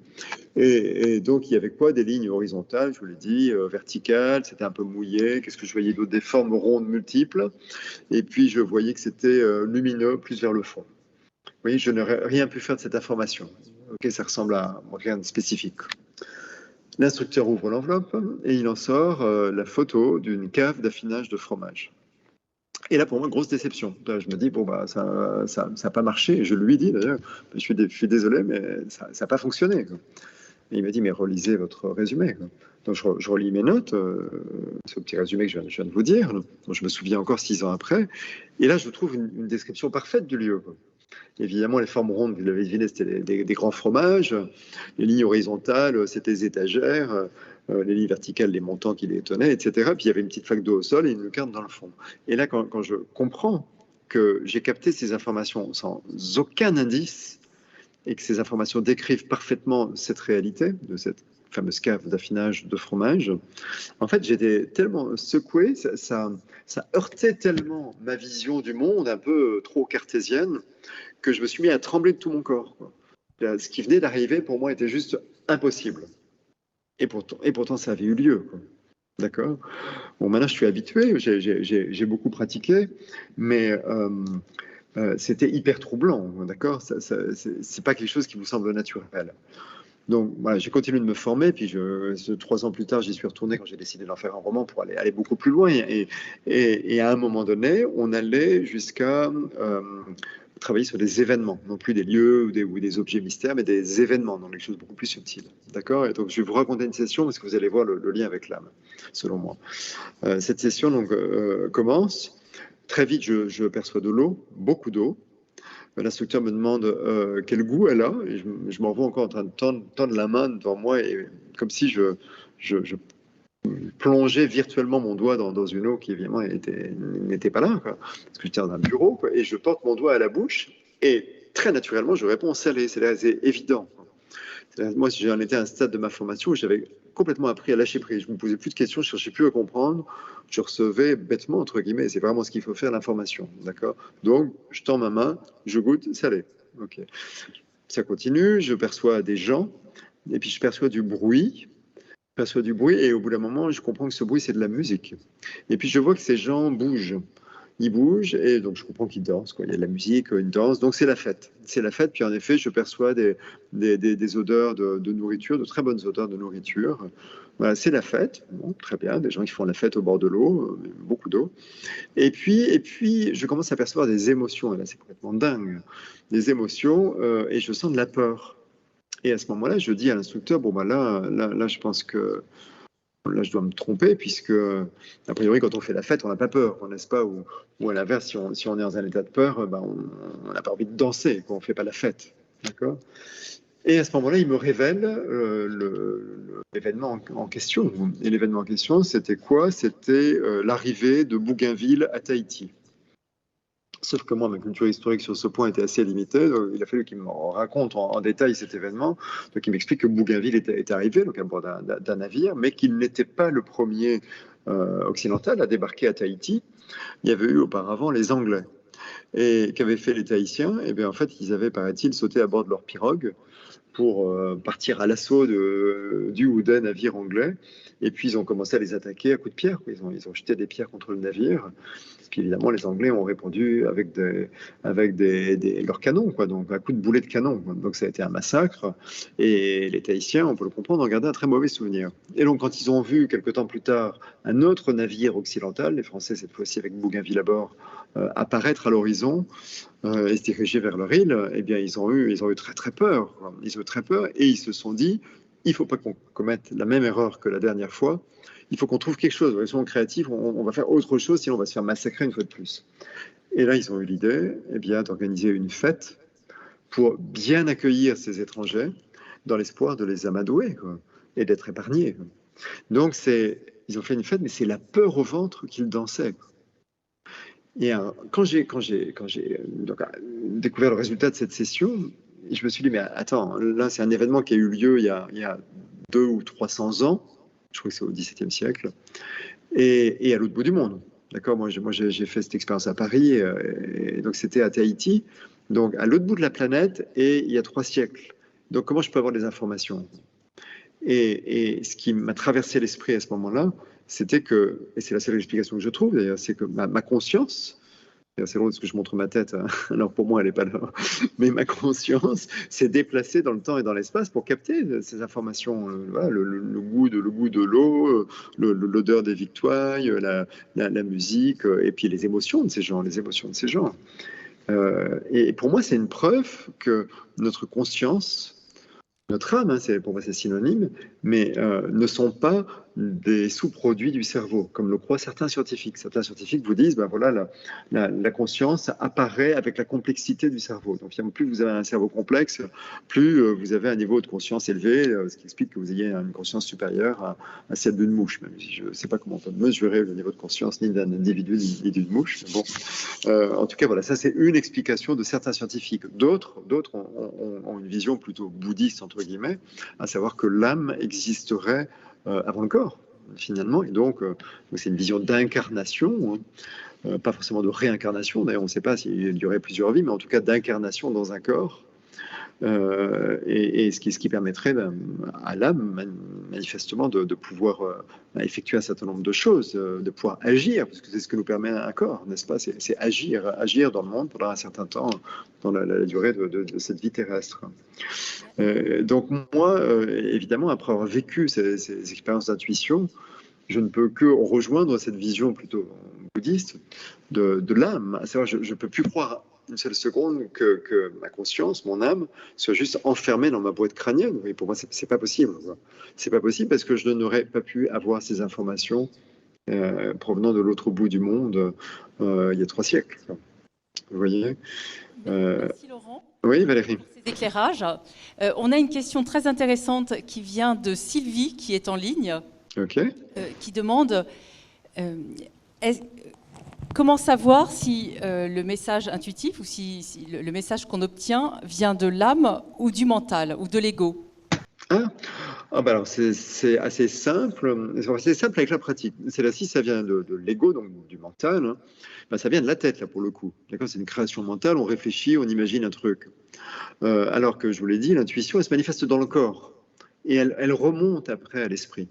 Et donc, il y avait quoi? Des lignes horizontales, je vous l'ai dit, verticales, c'était un peu mouillé. Qu'est-ce que je voyais d'autre? Des formes rondes multiples. Et puis, je voyais que c'était lumineux, plus vers le fond. Vous voyez, je n'aurais rien pu faire de cette information. Ok, ça ressemble à rien de spécifique. L'instructeur ouvre l'enveloppe et il en sort la photo d'une cave d'affinage de fromage. Et là, pour moi, grosse déception. Là, je me dis, bon, bah, ça n'a pas marché. Je lui dis, d'ailleurs, je suis désolé, mais ça n'a pas fonctionné, quoi. Et il m'a dit, mais relisez votre résumé, quoi. Donc, je relis mes notes, ce petit résumé que je viens de vous dire, dont je me souviens encore 6 ans après. Et là, je trouve une description parfaite du lieu, quoi. Évidemment, les formes rondes, vous l'avez deviné, c'était des grands fromages. Les lignes horizontales, c'était des étagères. Les lignes verticales, les montants qui les tenaient, etc. Puis il y avait une petite flaque d'eau au sol et une lucarne dans le fond. Et là, quand je comprends que j'ai capté ces informations sans aucun indice et que ces informations décrivent parfaitement cette réalité de cette fameuse cave d'affinage de fromage, en fait, j'étais tellement secoué, ça heurtait tellement ma vision du monde, un peu trop cartésienne, que je me suis mis à trembler de tout mon corps, quoi. Ce qui venait d'arriver, pour moi, était juste impossible. Et pourtant, ça avait eu lieu, quoi. D'accord. Bon, maintenant, je suis habitué, j'ai beaucoup pratiqué, mais c'était hyper troublant, d'accord. C'est pas quelque chose qui vous semble naturel. Donc, voilà, j'ai continué de me former, puis 3 ans plus tard, j'y suis retourné quand j'ai décidé d'en faire un roman pour aller beaucoup plus loin. Et à un moment donné, on allait jusqu'à travailler sur des événements, non plus des lieux ou des objets mystères, mais des événements, donc des choses beaucoup plus subtiles. D'accord. Et donc, je vais vous raconter une session parce que vous allez voir le lien avec l'âme, selon moi. Cette session donc, commence. Très vite, je perçois de l'eau, beaucoup d'eau. L'instructeur me demande quel goût elle a, et je m'en vois encore en train de tendre la main devant moi, et comme si je plongeais virtuellement mon doigt dans une eau qui évidemment n'était pas là, quoi, parce que j'étais dans un bureau, quoi, et je porte mon doigt à la bouche Et très naturellement, je réponds salé, c'est évident. Moi, j'en étais à un stade de ma formation où j'avais complètement appris à lâcher prise. Je ne me posais plus de questions, je ne cherchais plus à comprendre. Je recevais bêtement, entre guillemets, c'est vraiment ce qu'il faut faire, l'information. D'accord ? Donc, je tends ma main, je goûte, salé. Ok. Ça continue, je perçois des gens, et puis je perçois du bruit. Et au bout d'un moment, je comprends que ce bruit, c'est de la musique. Et puis, je vois que ces gens bougent. Ils bougent, et donc je comprends qu'ils dansent, quoi. Il y a de la musique, une danse, donc c'est la fête. C'est la fête, puis en effet, je perçois des odeurs de nourriture, de très bonnes odeurs de nourriture. Voilà, c'est la fête, bon, très bien, des gens qui font la fête au bord de l'eau, beaucoup d'eau. Et puis, je commence à percevoir des émotions, et là, c'est complètement dingue. Des émotions, et je sens de la peur. Et à ce moment-là, je dis à l'instructeur, bon, bah là, je pense que là, je dois me tromper, puisque, a priori, quand on fait la fête, on n'a pas peur, n'est-ce pas ? Ou à l'inverse, si on est dans un état de peur, ben, on n'a pas envie de danser, on ne fait pas la fête. D'accord ? Et à ce moment-là, il me révèle l'événement en question. Et l'événement en question, c'était quoi ? C'était l'arrivée de Bougainville à Tahiti. Sauf que moi, ma culture historique sur ce point était assez limitée. Donc il a fallu qu'il me raconte en détail cet événement. Donc il m'explique que Bougainville était arrivé donc à bord d'un navire, mais qu'il n'était pas le premier occidental à débarquer à Tahiti. Il y avait eu auparavant les Anglais. Et qu'avaient fait les Tahitiens ? Eh bien, en fait, ils avaient, paraît-il, sauté à bord de leur pirogue pour partir à l'assaut du ou des navires anglais. Et puis, ils ont commencé à les attaquer à coups de pierre. Ils ont jeté des pierres contre le navire. Puis, évidemment, les Anglais ont répondu avec leurs canons, quoi, donc à coups de boulets de canon. Donc, ça a été un massacre. Et les Tahitiens, on peut le comprendre, ont gardé un très mauvais souvenir. Et donc, quand ils ont vu, quelque temps plus tard, un autre navire occidental, les Français, cette fois-ci avec Bougainville à bord, apparaître à l'horizon et se diriger vers leur île, eh bien, ils ont eu très, très peur. Ils ont eu très peur et ils se sont dit, il ne faut pas qu'on commette la même erreur que la dernière fois. Il faut qu'on trouve quelque chose. Ils sont créatifs, on va faire autre chose, sinon on va se faire massacrer une fois de plus. Et là, ils ont eu l'idée d'organiser une fête pour bien accueillir ces étrangers dans l'espoir de les amadouer, quoi, et d'être épargnés. Quoi. Donc, ils ont fait une fête, mais c'est la peur au ventre qu'ils dansaient. Quoi. Et quand j'ai découvert le résultat de cette session, je me suis dit, mais attends, là, c'est un événement qui a eu lieu il y a 200 ou 300 ans, je crois que c'est au XVIIe siècle, et à l'autre bout du monde. D'accord ? Moi, j'ai fait cette expérience à Paris, et donc c'était à Tahiti, donc à l'autre bout de la planète, et il y a 3 siècles. Donc, comment je peux avoir des informations ? Et ce qui m'a traversé l'esprit à ce moment-là, c'était que, et c'est la seule explication que je trouve d'ailleurs, c'est que ma conscience, c'est drôle parce que je montre ma tête, hein, alors pour moi elle n'est pas là, mais ma conscience s'est déplacée dans le temps et dans l'espace pour capter ces informations, voilà, le goût de l'eau, l'odeur des victoires, la musique, et puis les émotions de ces gens, et pour moi c'est une preuve que notre conscience, notre âme, pour moi c'est synonyme, mais ne sont pas des sous-produits du cerveau, comme le croient certains scientifiques. Certains scientifiques vous disent, ben voilà, la conscience apparaît avec la complexité du cerveau. Donc plus vous avez un cerveau complexe, plus vous avez un niveau de conscience élevé, ce qui explique que vous ayez une conscience supérieure à celle d'une mouche, même si je ne sais pas comment on peut mesurer le niveau de conscience ni d'un individu ni d'une mouche. Mais bon, en tout cas, voilà, ça c'est une explication de certains scientifiques. D'autres ont une vision plutôt bouddhiste, entre guillemets, à savoir que l'âme existerait avant le corps, finalement, et donc c'est une vision d'incarnation, hein, pas forcément de réincarnation, d'ailleurs on ne sait pas s'il y aurait plusieurs vies, mais en tout cas d'incarnation dans un corps, et ce qui permettrait à l'âme, manifestement, de pouvoir effectuer un certain nombre de choses, de pouvoir agir, parce que c'est ce que nous permet un corps, n'est-ce pas ? C'est agir dans le monde pendant un certain temps, dans la durée de cette vie terrestre. Donc moi, évidemment, après avoir vécu ces expériences d'intuition, je ne peux que rejoindre cette vision plutôt bouddhiste de l'âme, à savoir je ne peux plus croire une seule seconde que ma conscience, mon âme, soit juste enfermée dans ma boîte crânienne. Et pour moi, c'est pas possible. C'est pas possible parce que je n'aurais pas pu avoir ces informations provenant de l'autre bout du monde il y a 3 siècles. Vous voyez Merci Laurent. Oui, Valérie. Pour ces éclairages. On a une question très intéressante qui vient de Sylvie, qui est en ligne, Ok. qui demande comment savoir si le message intuitif ou si le message qu'on obtient vient de l'âme ou du mental ou de l'ego? Bah alors c'est assez simple. C'est simple avec la pratique. Si ça vient de l'ego, donc du mental, hein, bah ça vient de la tête là pour le coup. D'accord, c'est une création mentale. On réfléchit, on imagine un truc. Alors que je vous l'ai dit, l'intuition, elle se manifeste dans le corps et elle remonte après à l'esprit.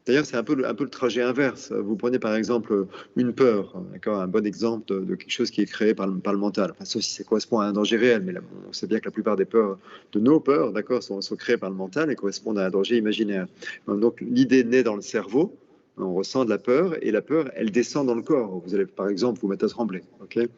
D'ailleurs, c'est un peu le trajet inverse. Vous prenez par exemple une peur, d'accord, un bon exemple de quelque chose qui est créé par le mental. Enfin, sauf si ça correspond à un danger réel, mais là, on sait bien que la plupart des peurs, de nos peurs, d'accord, sont créées par le mental et correspondent à un danger imaginaire. Donc l'idée naît dans le cerveau. On ressent de la peur et la peur, elle descend dans le corps. Vous allez par exemple vous mettre à trembler. Okay,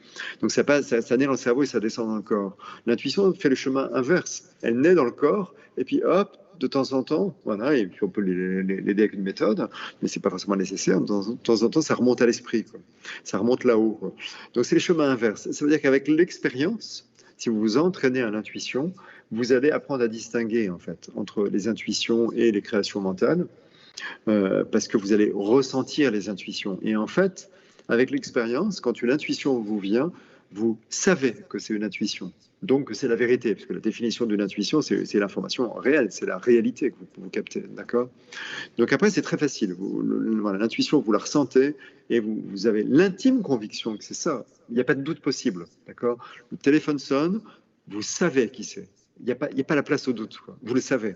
donc ça naît dans le cerveau et ça descend dans le corps. L'intuition fait le chemin inverse. Elle naît dans le corps et puis hop, de temps en temps, voilà, et puis on peut l'aider avec une méthode, mais c'est pas forcément nécessaire. De temps en temps, ça remonte à l'esprit, quoi. Ça remonte là-haut, quoi. Donc c'est le chemin inverse. Ça veut dire qu'avec l'expérience, si vous vous entraînez à l'intuition, vous allez apprendre à distinguer en fait entre les intuitions et les créations mentales. Parce que vous allez ressentir les intuitions. Et en fait, avec l'expérience, quand une intuition vous vient, vous savez que c'est une intuition. Donc, c'est la vérité, parce que la définition d'une intuition, c'est l'information réelle, c'est la réalité que vous captez, d'accord? Donc après, c'est très facile. Voilà, l'intuition, vous la ressentez et vous avez l'intime conviction que c'est ça. Il n'y a pas de doute possible, d'accord? Le téléphone sonne, vous savez qui c'est. Il n'y a pas la place au doute, quoi. Vous le savez.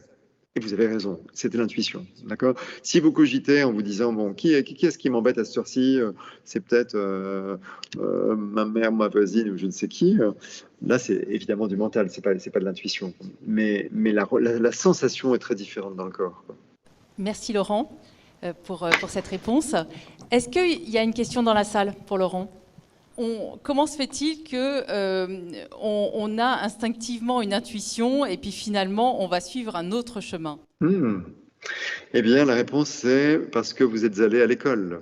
Et vous avez raison, c'était l'intuition, d'accord? Si vous cogitez en vous disant, bon, qui est-ce qui m'embête à cette heure-ci? C'est peut-être ma mère, ma voisine ou je ne sais qui. Là, c'est évidemment du mental, c'est pas de l'intuition. Mais la sensation est très différente dans le corps, quoi. Merci Laurent pour cette réponse. Est-ce qu'il y a une question dans la salle pour Laurent? Comment se fait-il qu'on a instinctivement une intuition et puis finalement on va suivre un autre chemin? Eh bien, la réponse c'est parce que vous êtes allé à l'école.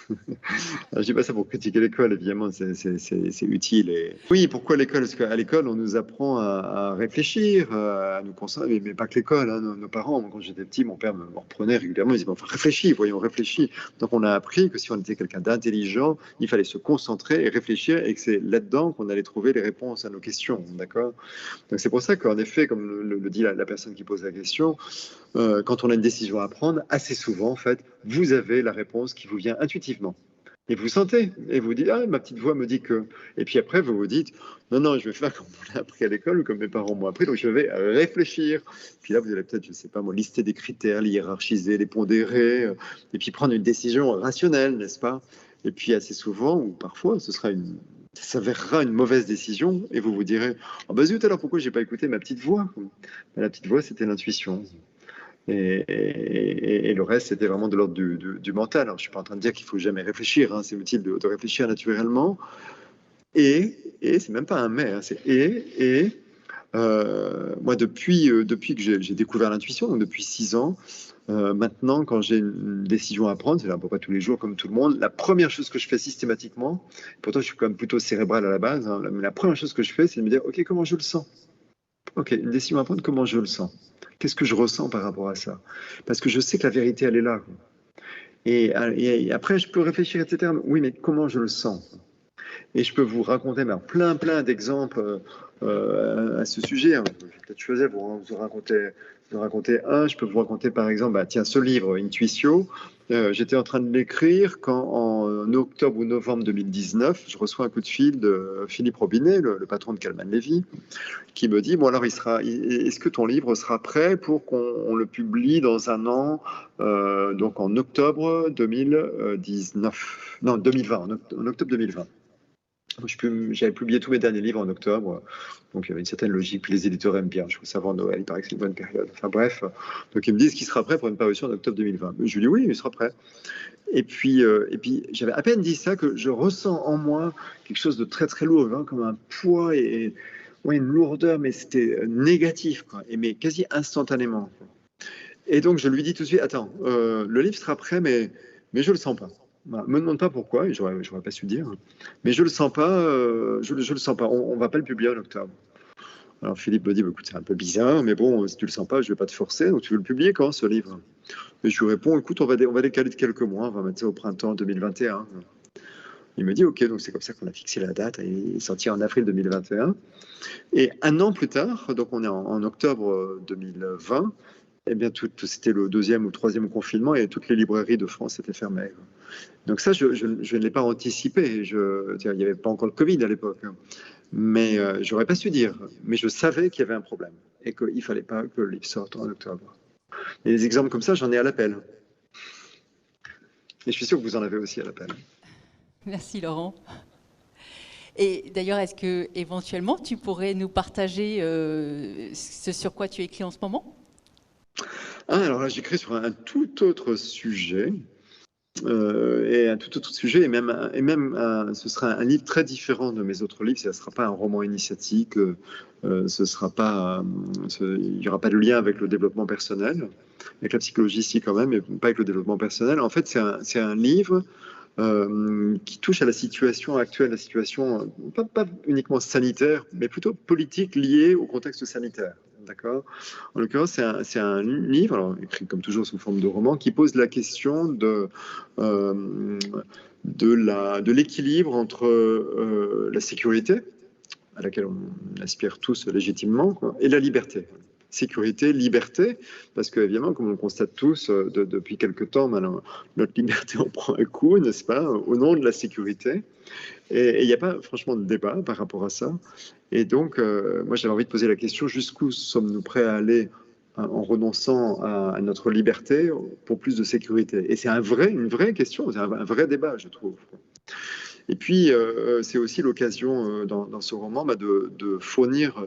Je ne dis pas ça pour critiquer l'école, évidemment, c'est utile. Oui, pourquoi l'école? Parce qu'à l'école, on nous apprend à réfléchir, à nous concentrer, mais pas que l'école. Hein, nos parents, quand j'étais petit, mon père me reprenait régulièrement, il disait, enfin, réfléchis, voyons, réfléchis. Donc on a appris que si on était quelqu'un d'intelligent, il fallait se concentrer et réfléchir, et que c'est là-dedans qu'on allait trouver les réponses à nos questions, d'accord? Donc c'est pour ça qu'en effet, comme le dit la personne qui pose la question, quand on a une décision à prendre, assez souvent, en fait, vous avez la réponse qui vous vient intuitivement. Et vous sentez, et vous dites, ah, ma petite voix me dit que... Et puis après, vous vous dites, non, je vais faire comme on l'a appris à l'école ou comme mes parents m'ont appris, donc je vais réfléchir. Puis là, vous allez peut-être, je ne sais pas moi, lister des critères, les hiérarchiser, les pondérer, et puis prendre une décision rationnelle, n'est-ce pas? Et puis assez souvent, ou parfois, ça s'avérera une mauvaise décision, et vous vous direz, oh bah zut, alors pourquoi j'ai pas écouté ma petite voix? La petite voix, c'était l'intuition. Et le reste, c'était vraiment de l'ordre du mental. Alors, je ne suis pas en train de dire qu'il ne faut jamais réfléchir, hein, c'est utile de réfléchir naturellement. Et c'est même pas un mais, hein, c'est moi, depuis que j'ai découvert l'intuition, donc depuis 6 ans, maintenant, quand j'ai une décision à prendre, c'est à peu près tous les jours comme tout le monde, la première chose que je fais systématiquement, pourtant je suis quand même plutôt cérébral à la base, hein, mais la première chose que je fais, c'est de me dire, ok, comment je le sens? Ok, une décision à prendre, comment je le sens? Qu'est-ce que je ressens par rapport à ça? Parce que je sais que la vérité, elle est là. Et après, je peux réfléchir, etc. Oui, mais comment je le sens? Et je peux vous raconter plein d'exemples à ce sujet. Je vais peut-être choisir pour vous raconter un. Je peux vous raconter, par exemple, ce livre, Intuitio. J'étais en train de l'écrire quand, en octobre ou novembre 2019, je reçois un coup de fil de Philippe Robinet, le patron de Calman Levy, qui me dit, bon alors, est-ce que ton livre sera prêt pour qu'on le publie dans un an, donc en octobre 2020, en octobre 2020. J'avais publié tous mes derniers livres en octobre, donc il y avait une certaine logique, puis les éditeurs aiment bien, je trouve ça avant Noël, il paraît que c'est une bonne période. Enfin bref, donc ils me disent qu'il sera prêt pour une parution en octobre 2020. Je lui dis oui, il sera prêt. Et puis j'avais à peine dit ça que je ressens en moi quelque chose de très très lourd, hein, comme un poids et une lourdeur, mais c'était négatif, quoi, mais quasi instantanément. Et donc je lui dis tout de suite, attends, le livre sera prêt, mais je le sens pas. Me demande pas pourquoi, j'aurais pas su dire, mais je le sens pas, je le sens pas. On va pas le publier en octobre. Alors Philippe me dit, écoute, c'est un peu bizarre, mais bon, si tu le sens pas, je vais pas te forcer. Donc tu veux le publier quand, ce livre? Et je lui réponds, écoute, on va décaler de quelques mois, on va mettre ça au printemps 2021. Il me dit, OK, donc c'est comme ça qu'on a fixé la date, et il est sorti en avril 2021. Et un an plus tard, donc on est en octobre 2020, eh bien, c'était le 2e ou 3e confinement et toutes les librairies de France étaient fermées. Donc ça, je ne l'ai pas anticipé. Il n'y avait pas encore le Covid à l'époque. Mais j'aurais pas su dire. Mais je savais qu'il y avait un problème et qu'il ne fallait pas que le livre sorte en octobre. Et des exemples comme ça, j'en ai à l'appel. Et je suis sûr que vous en avez aussi à l'appel. Merci Laurent. Et d'ailleurs, est-ce que éventuellement tu pourrais nous partager ce sur quoi tu écris en ce moment ? Alors là, j'écris sur un tout autre sujet. Et un tout autre sujet, et même ce sera un livre très différent de mes autres livres. Ce ne sera pas un roman initiatique, il n'y aura pas de lien avec le développement personnel, avec la psychologie ici quand même, mais pas avec le développement personnel. En fait, c'est un livre qui touche à la situation actuelle, la situation pas uniquement sanitaire, mais plutôt politique liée au contexte sanitaire. D'accord. En l'occurrence, c'est un livre, alors, écrit comme toujours sous forme de roman, qui pose la question de l'équilibre entre la sécurité, à laquelle on aspire tous légitimement, quoi, et la liberté. Sécurité, liberté, parce qu'évidemment, comme on le constate tous depuis quelque temps, maintenant, notre liberté en prend un coup, n'est-ce pas, au nom de la sécurité. Et il n'y a pas franchement de débat par rapport à ça. Et donc, moi, j'avais envie de poser la question, jusqu'où sommes-nous prêts à aller en renonçant à notre liberté pour plus de sécurité? Et c'est une vraie question, c'est un vrai débat, je trouve. Et puis, c'est aussi l'occasion dans ce roman de fournir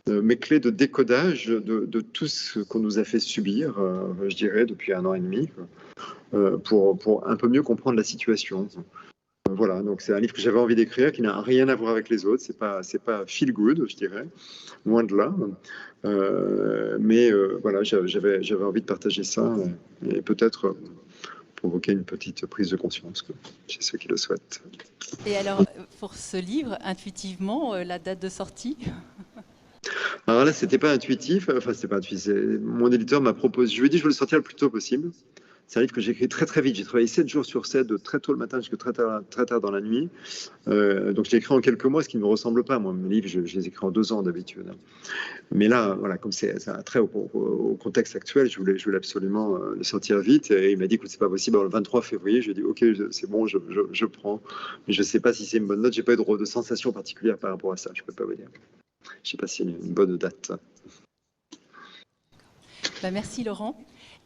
mes clés de décodage de tout ce qu'on nous a fait subir, je dirais, depuis 1 an et demi, pour un peu mieux comprendre la situation. Voilà, donc c'est un livre que j'avais envie d'écrire, qui n'a rien à voir avec les autres. C'est pas feel good, je dirais, loin de là. Mais voilà, j'avais envie de partager ça et peut-être provoquer une petite prise de conscience chez ceux qui le souhaitent. Et alors, pour ce livre, intuitivement, la date de sortie? Alors là, c'était pas intuitif. Enfin, c'était pas intuitif. Mon éditeur m'a proposé. Je lui ai dit, je veux le sortir le plus tôt possible. C'est un livre que j'ai écrit très très vite. J'ai travaillé 7 jours sur 7, de très tôt le matin jusqu'à très tard dans la nuit. Donc je l'ai écrit en quelques mois, ce qui ne me ressemble pas. Moi, mes livres, je les écris en 2 ans d'habitude. Mais là, voilà, comme c'est un trait au contexte actuel, je voulais absolument le sortir vite. Et il m'a dit que c'est pas possible. Alors, le 23 février, je lui ai dit, OK, c'est bon, je prends. Mais je ne sais pas si c'est une bonne note. J'ai pas eu de sensation particulière par rapport à ça. Je ne peux pas vous dire. Je ne sais pas si c'est une bonne date. Merci Laurent.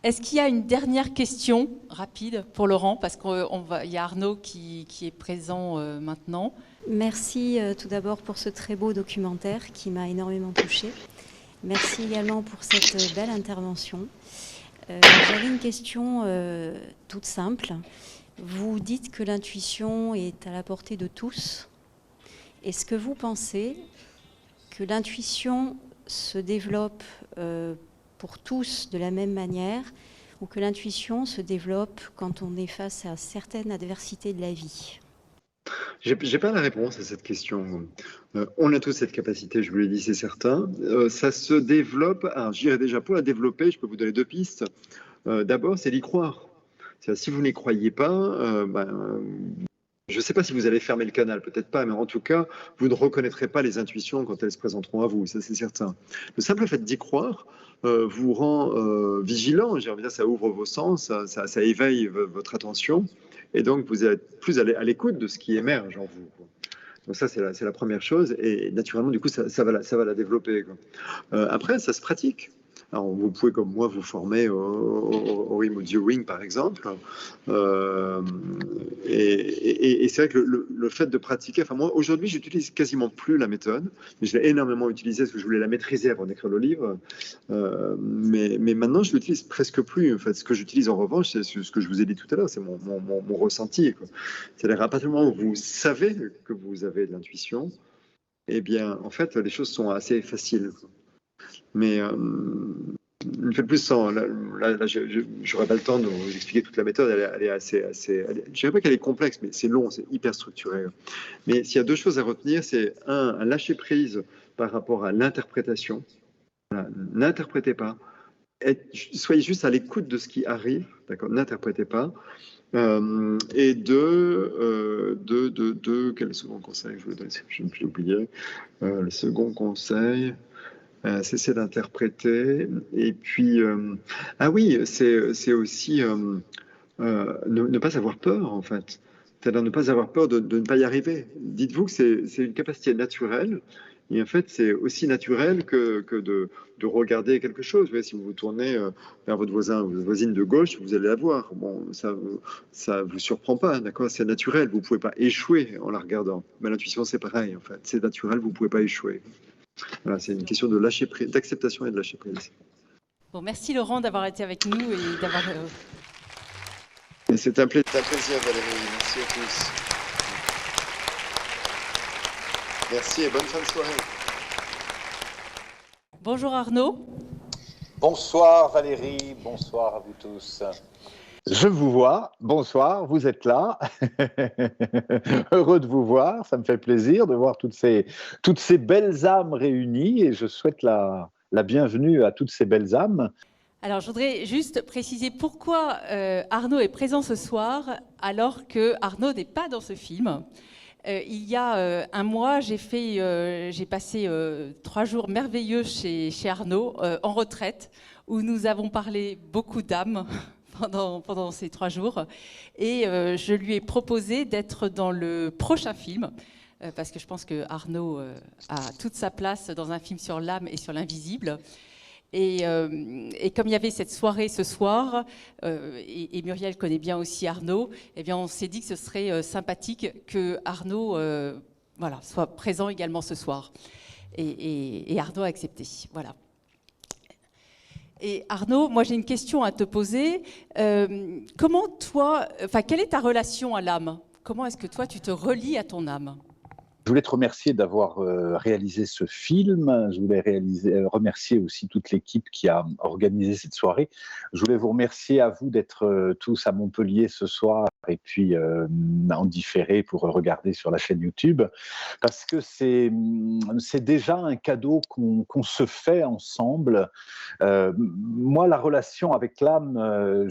Est-ce qu'il y a une dernière question rapide pour Laurent? Parce qu'il y a Arnaud qui est présent maintenant. Merci tout d'abord pour ce très beau documentaire qui m'a énormément touchée. Merci également pour cette belle intervention. J'avais une question toute simple. Vous dites que l'intuition est à la portée de tous. Est-ce que vous pensez que l'intuition se développe pour tous de la même manière, ou que l'intuition se développe quand on est face à certaines adversités de la vie? J'ai pas la réponse à cette question. On a tous cette capacité, je vous l'ai dit, c'est certain. Ça se développe. Alors, j'irai déjà pour la développer, je peux vous donner 2 pistes. D'abord, c'est d'y croire. C'est-à-dire, si vous n'y croyez pas, je ne sais pas si vous allez fermer le canal, peut-être pas, mais en tout cas, vous ne reconnaîtrez pas les intuitions quand elles se présenteront à vous, ça c'est certain. Le simple fait d'y croire vous rend vigilant, j'ai envie de dire, ça ouvre vos sens, ça éveille votre attention, et donc vous êtes plus à l'écoute de ce qui émerge en vous. Donc ça, c'est la première chose, et naturellement, du coup, ça va la développer. Après, ça se pratique. Alors, vous pouvez, comme moi, vous former au Emoji Wing, par exemple. Et c'est vrai que le fait de pratiquer... Enfin, moi, aujourd'hui, j'utilise quasiment plus la méthode, mais je l'ai énormément utilisée parce que je voulais la maîtriser avant d'écrire le livre. Mais maintenant, je l'utilise presque plus. En fait, ce que j'utilise, en revanche, c'est ce que je vous ai dit tout à l'heure, c'est mon ressenti. C'est-à-dire, à partir du moment où vous savez que vous avez de l'intuition, eh bien, en fait, les choses sont assez faciles. Mais une fois de plus, je n'aurai pas le temps de vous expliquer toute la méthode. Elle est assez je ne dirais pas qu'elle est complexe, mais c'est long, c'est hyper structuré. Mais s'il y a 2 choses à retenir, c'est un lâcher prise par rapport à l'interprétation. Voilà, n'interprétez pas. soyez juste à l'écoute de ce qui arrive, d'accord, n'interprétez pas. Et quel second conseil je vous donne, je ne peux oublier. Le second conseil, c'est d'interpréter. Et puis, ah oui, c'est aussi ne pas avoir peur, en fait. C'est-à-dire ne pas avoir peur de ne pas y arriver. Dites-vous que c'est une capacité naturelle. Et en fait, c'est aussi naturel que de regarder quelque chose. Vous voyez, si vous vous tournez vers votre voisin ou votre voisine de gauche, vous allez la voir. Bon, ça vous surprend pas, d'accord? C'est naturel. Vous pouvez pas échouer en la regardant. Mais l'intuition, c'est pareil, en fait. C'est naturel, vous pouvez pas échouer. Voilà, c'est une question de lâcher prise, d'acceptation et de lâcher prise. Bon, merci Laurent d'avoir été avec nous et d'avoir... C'est un plaisir, Valérie. Merci à tous. Merci et bonne fin de soirée. Bonjour Arnaud. Bonsoir Valérie, bonsoir à vous tous. Je vous vois, bonsoir, vous êtes là. Heureux de vous voir, ça me fait plaisir de voir toutes ces belles âmes réunies et je souhaite la bienvenue à toutes ces belles âmes. Alors, je voudrais juste préciser pourquoi Arnaud est présent ce soir alors que Arnaud n'est pas dans ce film. Il y a un mois, j'ai passé 3 jours merveilleux chez Arnaud en retraite où nous avons parlé beaucoup d'âmes pendant ces 3 jours. Et je lui ai proposé d'être dans le prochain film parce que je pense que Arnaud a toute sa place dans un film sur l'âme et sur l'invisible. Et comme il y avait cette soirée ce soir, et Muriel connaît bien aussi Arnaud, eh bien on s'est dit que ce serait sympathique que Arnaud soit présent également ce soir. Et Arnaud a accepté. Voilà. Et Arnaud, moi j'ai une question à te poser. Quelle est ta relation à l'âme? Comment est-ce que toi tu te relies à ton âme? Je voulais te remercier d'avoir réalisé ce film. Je voulais remercier aussi toute l'équipe qui a organisé cette soirée. Je voulais vous remercier à vous d'être tous à Montpellier ce soir et puis en différé pour regarder sur la chaîne YouTube, parce que c'est déjà un cadeau qu'on se fait ensemble. Moi, la relation avec l'âme,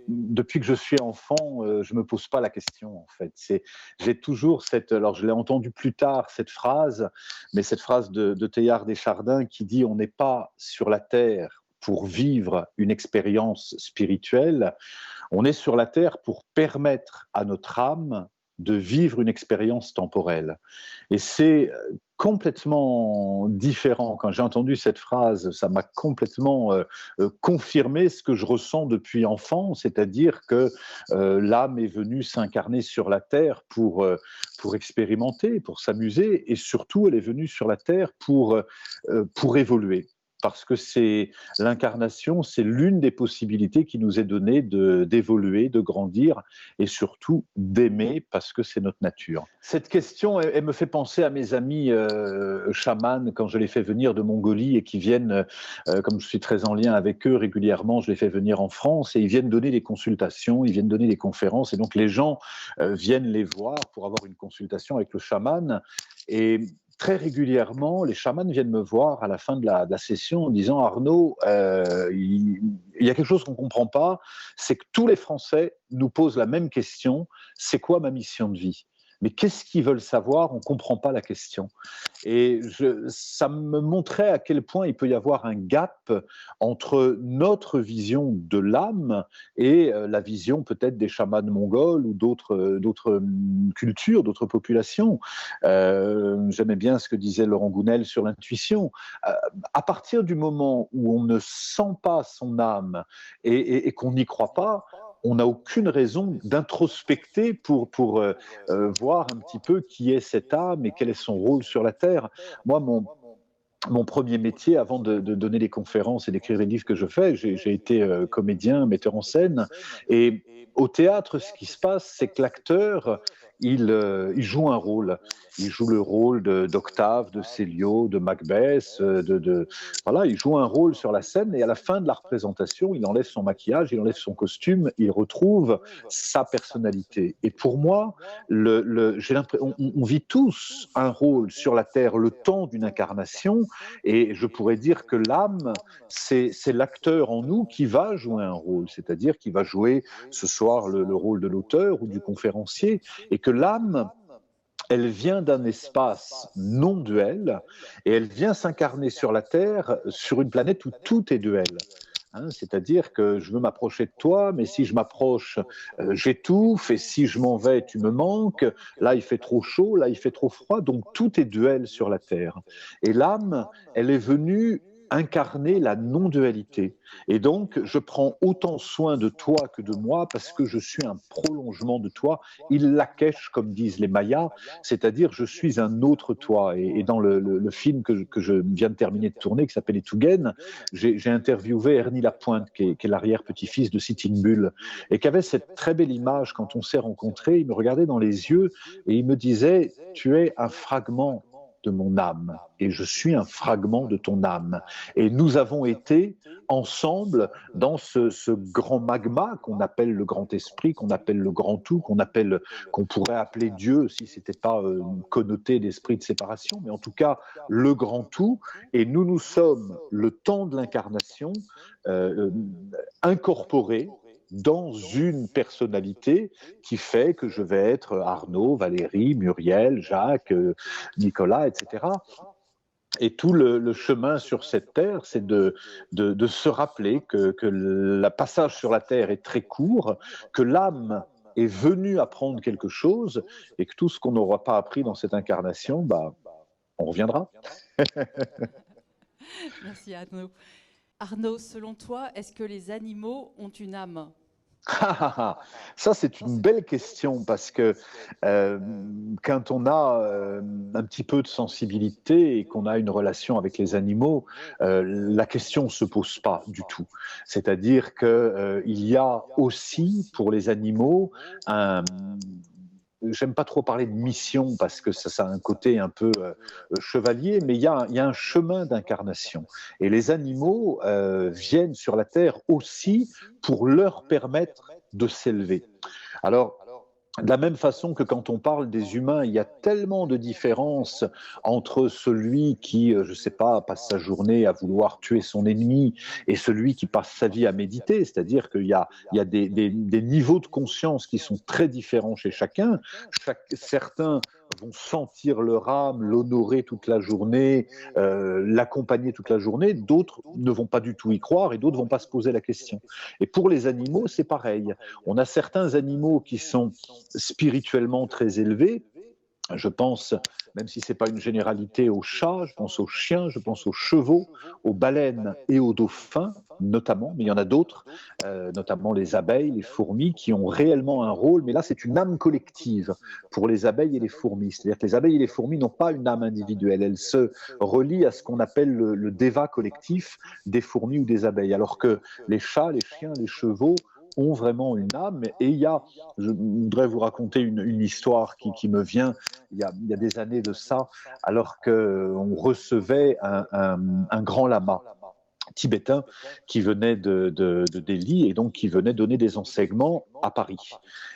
depuis que je suis enfant, je me pose pas la question en fait. J'ai toujours alors je l'ai entendu plus tard cette phrase, mais cette phrase de Teilhard des Chardins qui dit « On n'est pas sur la terre pour vivre une expérience spirituelle, on est sur la terre pour permettre à notre âme de vivre une expérience temporelle. » Et c'est complètement différent. Quand j'ai entendu cette phrase, ça m'a complètement confirmé ce que je ressens depuis enfant, c'est-à-dire que l'âme est venue s'incarner sur la terre pour expérimenter, pour s'amuser, et surtout elle est venue sur la terre pour évoluer. Parce que c'est l'incarnation, c'est l'une des possibilités qui nous est donnée d'évoluer, de grandir et surtout d'aimer parce que c'est notre nature. Cette question, elle me fait penser à mes amis chamans quand je les fais venir de Mongolie et qui viennent, comme je suis très en lien avec eux régulièrement, je les fais venir en France et ils viennent donner des consultations, ils viennent donner des conférences et donc les gens viennent les voir pour avoir une consultation avec le chaman et très régulièrement, les chamans viennent me voir à la fin de la session en disant « Arnaud, il y a quelque chose qu'on ne comprend pas, c'est que tous les Français nous posent la même question, c'est quoi ma mission de vie ? Mais qu'est-ce qu'ils veulent savoir? On ne comprend pas la question. » Et ça me montrait à quel point il peut y avoir un gap entre notre vision de l'âme et la vision peut-être des chamans mongols ou d'autres cultures, d'autres populations. J'aimais bien ce que disait Laurent Gounel sur l'intuition. À partir du moment où on ne sent pas son âme et qu'on n'y croit pas, on n'a aucune raison d'introspecter pour voir un petit peu qui est cette âme et quel est son rôle sur la Terre. Moi, mon premier métier, avant de donner les conférences et d'écrire les livres que je fais, j'ai été comédien, metteur en scène. Et au théâtre, ce qui se passe, c'est que l'acteur, il joue un rôle. Il joue le rôle d'Octave, de Célio, de Macbeth, voilà, il joue un rôle sur la scène et à la fin de la représentation, il enlève son maquillage, il enlève son costume, il retrouve sa personnalité. Et pour moi, on vit tous un rôle sur la Terre le temps d'une incarnation et je pourrais dire que l'âme, c'est l'acteur en nous qui va jouer un rôle, c'est-à-dire qui va jouer ce soir le rôle de l'auteur ou du conférencier et que l'âme, elle vient d'un espace non duel et elle vient s'incarner sur la Terre, sur une planète où tout est duel. Hein, c'est-à-dire que je veux m'approcher de toi, mais si je m'approche, j'étouffe, et si je m'en vais, tu me manques. Là, il fait trop chaud, là, il fait trop froid. Donc, tout est duel sur la Terre. Et l'âme, elle est venue incarner la non-dualité. Et donc, je prends autant soin de toi que de moi parce que je suis un prolongement de toi. Il lakesh, comme disent les Mayas, c'est-à-dire je suis un autre toi. Et dans le film que je viens de terminer de tourner, qui s'appelle Etugen, j'ai interviewé Ernie Lapointe, qui est l'arrière-petit-fils de Sitting Bull, et qui avait cette très belle image quand on s'est rencontrés. Il me regardait dans les yeux et il me disait « Tu es un fragment de mon âme et je suis un fragment de ton âme. » Et nous avons été ensemble dans ce grand magma qu'on appelle le grand esprit, qu'on appelle le grand tout, qu'on pourrait appeler Dieu si ce n'était pas connoté d'esprit de séparation, mais en tout cas le grand tout. Et nous sommes, le temps de l'incarnation, incorporés dans une personnalité qui fait que je vais être Arnaud, Valérie, Muriel, Jacques, Nicolas, etc. Et tout le chemin sur cette terre, c'est de se rappeler que le passage sur la terre est très court, que l'âme est venue apprendre quelque chose et que tout ce qu'on n'aura pas appris dans cette incarnation, bah, on reviendra. Merci Arnaud. Arnaud, selon toi, est-ce que les animaux ont une âme ? Ça, c'est une belle question parce que quand on a un petit peu de sensibilité et qu'on a une relation avec les animaux, la question ne se pose pas du tout. C'est-à-dire qu'il y a aussi pour les animaux j'aime pas trop parler de mission parce que ça a un côté un peu chevalier, mais il y a un chemin d'incarnation. Et les animaux viennent sur la Terre aussi pour leur permettre de s'élever. Alors, de la même façon que quand on parle des humains, il y a tellement de différences entre celui qui, je ne sais pas, passe sa journée à vouloir tuer son ennemi et celui qui passe sa vie à méditer. C'est-à-dire qu'il y a des niveaux de conscience qui sont très différents chez chacun. Certains vont sentir leur âme, l'honorer toute la journée, l'accompagner toute la journée. D'autres ne vont pas du tout y croire et d'autres ne vont pas se poser la question. Et pour les animaux, c'est pareil. On a certains animaux qui sont spirituellement très élevés. Je pense, même si ce n'est pas une généralité, aux chats, je pense aux chiens, je pense aux chevaux, aux baleines et aux dauphins, notamment, mais il y en a d'autres, notamment les abeilles, les fourmis, qui ont réellement un rôle, mais là c'est une âme collective pour les abeilles et les fourmis. C'est-à-dire que les abeilles et les fourmis n'ont pas une âme individuelle, elles se relient à ce qu'on appelle le deva collectif des fourmis ou des abeilles, alors que les chats, les chiens, les chevaux ont vraiment une âme. Et je voudrais vous raconter une histoire qui me vient il y a des années de ça, alors qu'on recevait un grand lama tibétain qui venait de Delhi et donc qui venait donner des enseignements à Paris.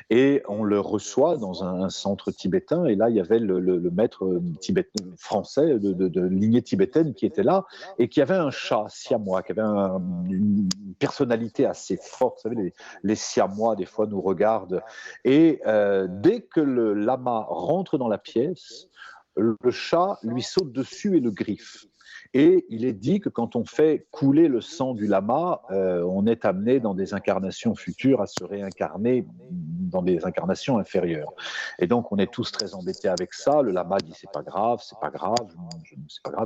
Et on le reçoit dans un centre tibétain et là il y avait le maître tibétain, français de lignée tibétaine qui était là et qui avait un chat siamois, qui avait une personnalité assez forte. Vous savez, les siamois des fois nous regardent et dès que le lama rentre dans la pièce, le chat lui saute dessus et le griffe. Et il est dit que quand on fait couler le sang du lama, on est amené dans des incarnations futures à se réincarner dans des incarnations inférieures. Et donc on est tous très embêtés avec ça. Le lama dit c'est pas grave, c'est pas grave,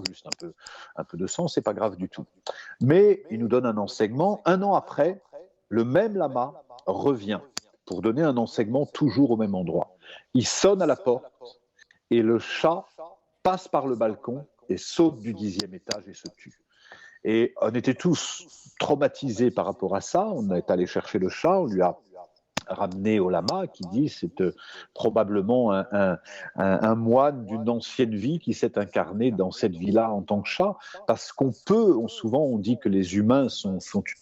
juste un peu de sang, c'est pas grave du tout. Mais il nous donne un enseignement. 1 an après, le même lama revient pour donner un enseignement toujours au même endroit. Il sonne à la porte et le chat passe par le balcon et saute du 10e étage et se tue. Et on était tous traumatisés par rapport à ça. On est allé chercher le chat, on lui a ramené au lama, qui dit c'est probablement un moine d'une ancienne vie qui s'est incarné dans cette vie-là en tant que chat, parce souvent on dit que les humains sont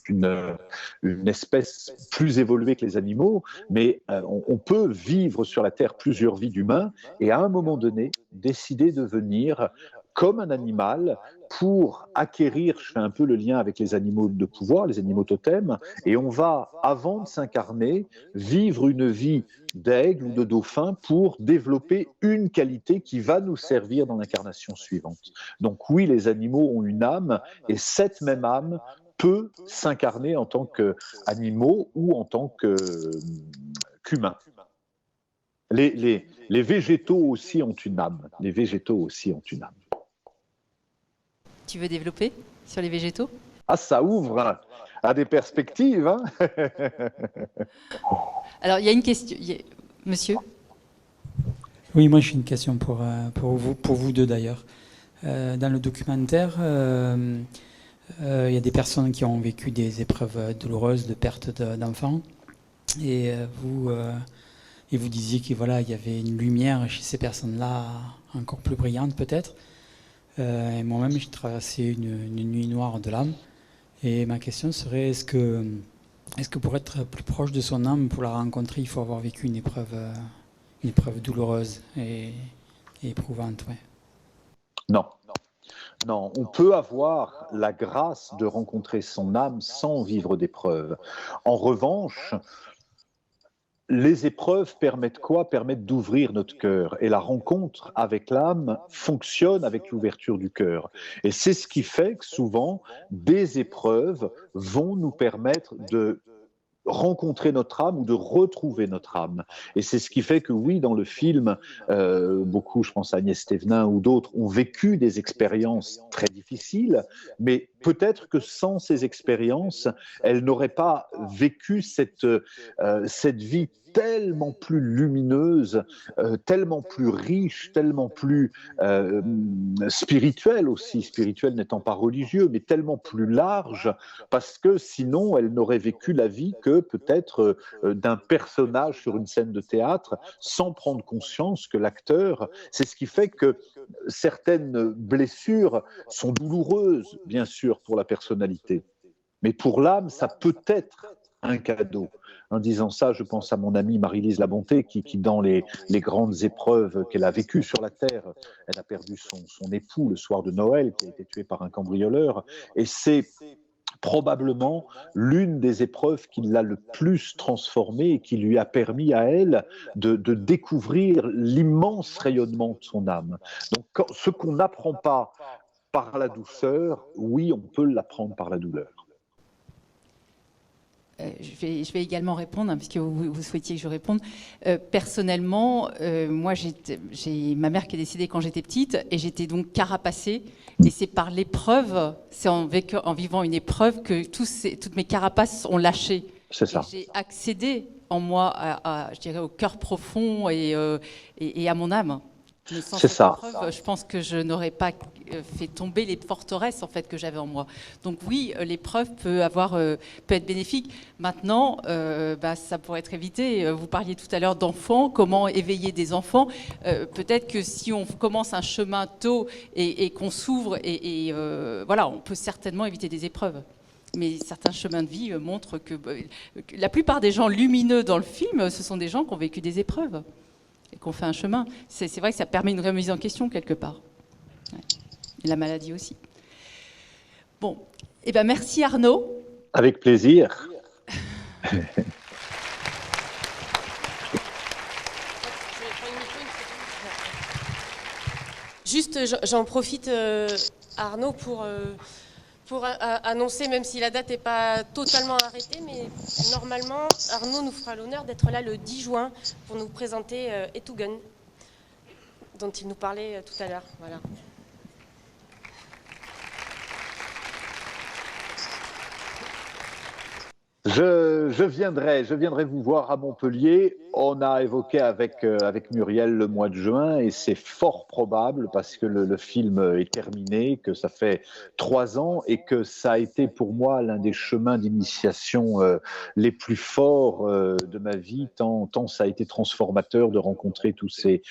une espèce plus évoluée que les animaux, mais on peut vivre sur la Terre plusieurs vies d'humains et à un moment donné décider de venir comme un animal pour acquérir, je fais un peu le lien avec les animaux de pouvoir, les animaux totems, et on va, avant de s'incarner, vivre une vie d'aigle ou de dauphin pour développer une qualité qui va nous servir dans l'incarnation suivante. Donc oui, les animaux ont une âme, et cette même âme peut s'incarner en tant qu'animaux ou en tant qu'humains. Les végétaux aussi ont une âme. Les végétaux aussi ont une âme. Tu veux développer sur les végétaux? Ah, ça ouvre à des perspectives. Hein. Alors, il y a une question. Monsieur? Oui, moi j'ai une question pour vous deux d'ailleurs. Dans le documentaire, il y a des personnes qui ont vécu des épreuves douloureuses de perte d'enfants. Et vous disiez qu'il il y avait une lumière chez ces personnes-là encore plus brillante peut-être. Et moi-même, j'ai traversé une nuit noire de l'âme. Et ma question serait, est-ce que pour être plus proche de son âme, pour la rencontrer, il faut avoir vécu une épreuve douloureuse et éprouvante, ouais. Non, on peut avoir la grâce de rencontrer son âme sans vivre d'épreuves. En revanche, les épreuves permettent quoi? Permettent d'ouvrir notre cœur. Et la rencontre avec l'âme fonctionne avec l'ouverture du cœur. Et c'est ce qui fait que souvent, des épreuves vont nous permettre de rencontrer notre âme ou de retrouver notre âme. Et c'est ce qui fait que oui, dans le film, beaucoup, je pense à Agnès Thévenin ou d'autres, ont vécu des expériences très difficiles, mais peut-être que sans ces expériences, elles n'auraient pas vécu cette vie tellement plus lumineuse, tellement plus riche, tellement plus spirituelle aussi, spirituelle n'étant pas religieux, mais tellement plus large, parce que sinon, elle n'aurait vécu la vie que peut-être d'un personnage sur une scène de théâtre, sans prendre conscience que l'acteur, c'est ce qui fait que certaines blessures sont douloureuses, bien sûr, pour la personnalité, mais pour l'âme, ça peut être un cadeau. En disant ça, je pense à mon amie Marie-Lise Labonté qui dans les grandes épreuves qu'elle a vécues sur la Terre, elle a perdu son époux le soir de Noël, qui a été tué par un cambrioleur, et c'est probablement l'une des épreuves qui l'a le plus transformée et qui lui a permis à elle de découvrir l'immense rayonnement de son âme. Donc ce qu'on n'apprend pas par la douceur, oui, on peut l'apprendre par la douleur. Je vais également répondre, puisque vous souhaitiez que je réponde. Personnellement, moi, ma mère qui est décédée quand j'étais petite, et j'étais donc carapacée. Et c'est par l'épreuve, c'est en vivant une épreuve que toutes mes carapaces ont lâché. C'est ça. Et j'ai accédé en moi, je dirais, au cœur profond et à mon âme. Mais sans cette épreuve, je pense que je n'aurais pas fait tomber les forteresses en fait que j'avais en moi. Donc oui, l'épreuve peut être bénéfique. Maintenant, ça pourrait être évité. Vous parliez tout à l'heure d'enfants, comment éveiller des enfants. Peut-être que si on commence un chemin tôt et qu'on s'ouvre, on peut certainement éviter des épreuves. Mais certains chemins de vie montrent que la plupart des gens lumineux dans le film, ce sont des gens qui ont vécu des épreuves. Et qu'on fait un chemin. C'est vrai que ça permet une remise en question quelque part. Ouais. Et la maladie aussi. Bon, merci Arnaud. Avec plaisir. Juste, j'en profite, Arnaud, pour annoncer, même si la date n'est pas totalement arrêtée, mais normalement, Arnaud nous fera l'honneur d'être là le 10 juin pour nous présenter Etugun, dont il nous parlait tout à l'heure. Voilà. Je viendrai vous voir à Montpellier. On a évoqué avec Muriel le mois de juin et c'est fort probable parce que le film est terminé, que ça fait 3 ans et que ça a été pour moi l'un des chemins d'initiation les plus forts de ma vie, tant ça a été transformateur de rencontrer tous ces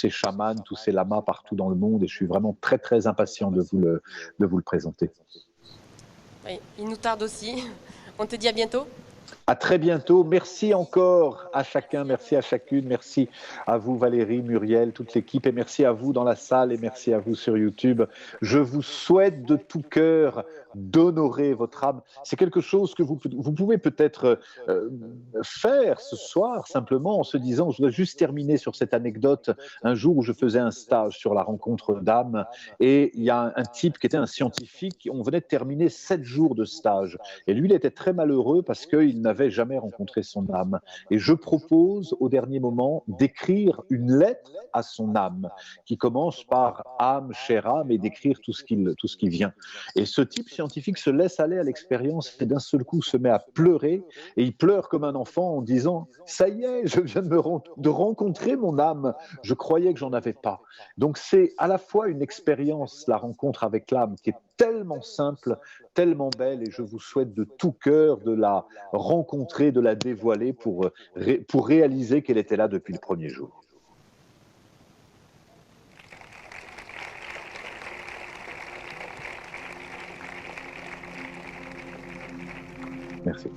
chamans, tous ces lamas partout dans le monde et je suis vraiment très très impatient de vous le présenter. Oui, il nous tarde aussi. On te dit à bientôt. À très bientôt. Merci encore à chacun, merci à chacune, merci à vous Valérie, Muriel, toute l'équipe et merci à vous dans la salle et merci à vous sur YouTube. Je vous souhaite de tout cœur d'honorer votre âme. C'est quelque chose que vous pouvez peut-être faire ce soir simplement en se disant, je voudrais juste terminer sur cette anecdote, un jour où je faisais un stage sur la rencontre d'âmes et il y a un type qui était un scientifique, on venait de terminer 7 jours de stage et lui il était très malheureux parce qu'il n'avait jamais rencontré son âme. Et je propose au dernier moment d'écrire une lettre à son âme qui commence par âme, chère âme et d'écrire tout ce qui vient. Et ce type scientifique se laisse aller à l'expérience et d'un seul coup se met à pleurer et il pleure comme un enfant en disant « ça y est, je viens de rencontrer mon âme, je croyais que j'en avais pas ». Donc c'est à la fois une expérience, la rencontre avec l'âme qui est tellement simple, tellement belle et je vous souhaite de tout cœur de la rencontrer, de la dévoiler pour réaliser qu'elle était là depuis le premier jour. Merci.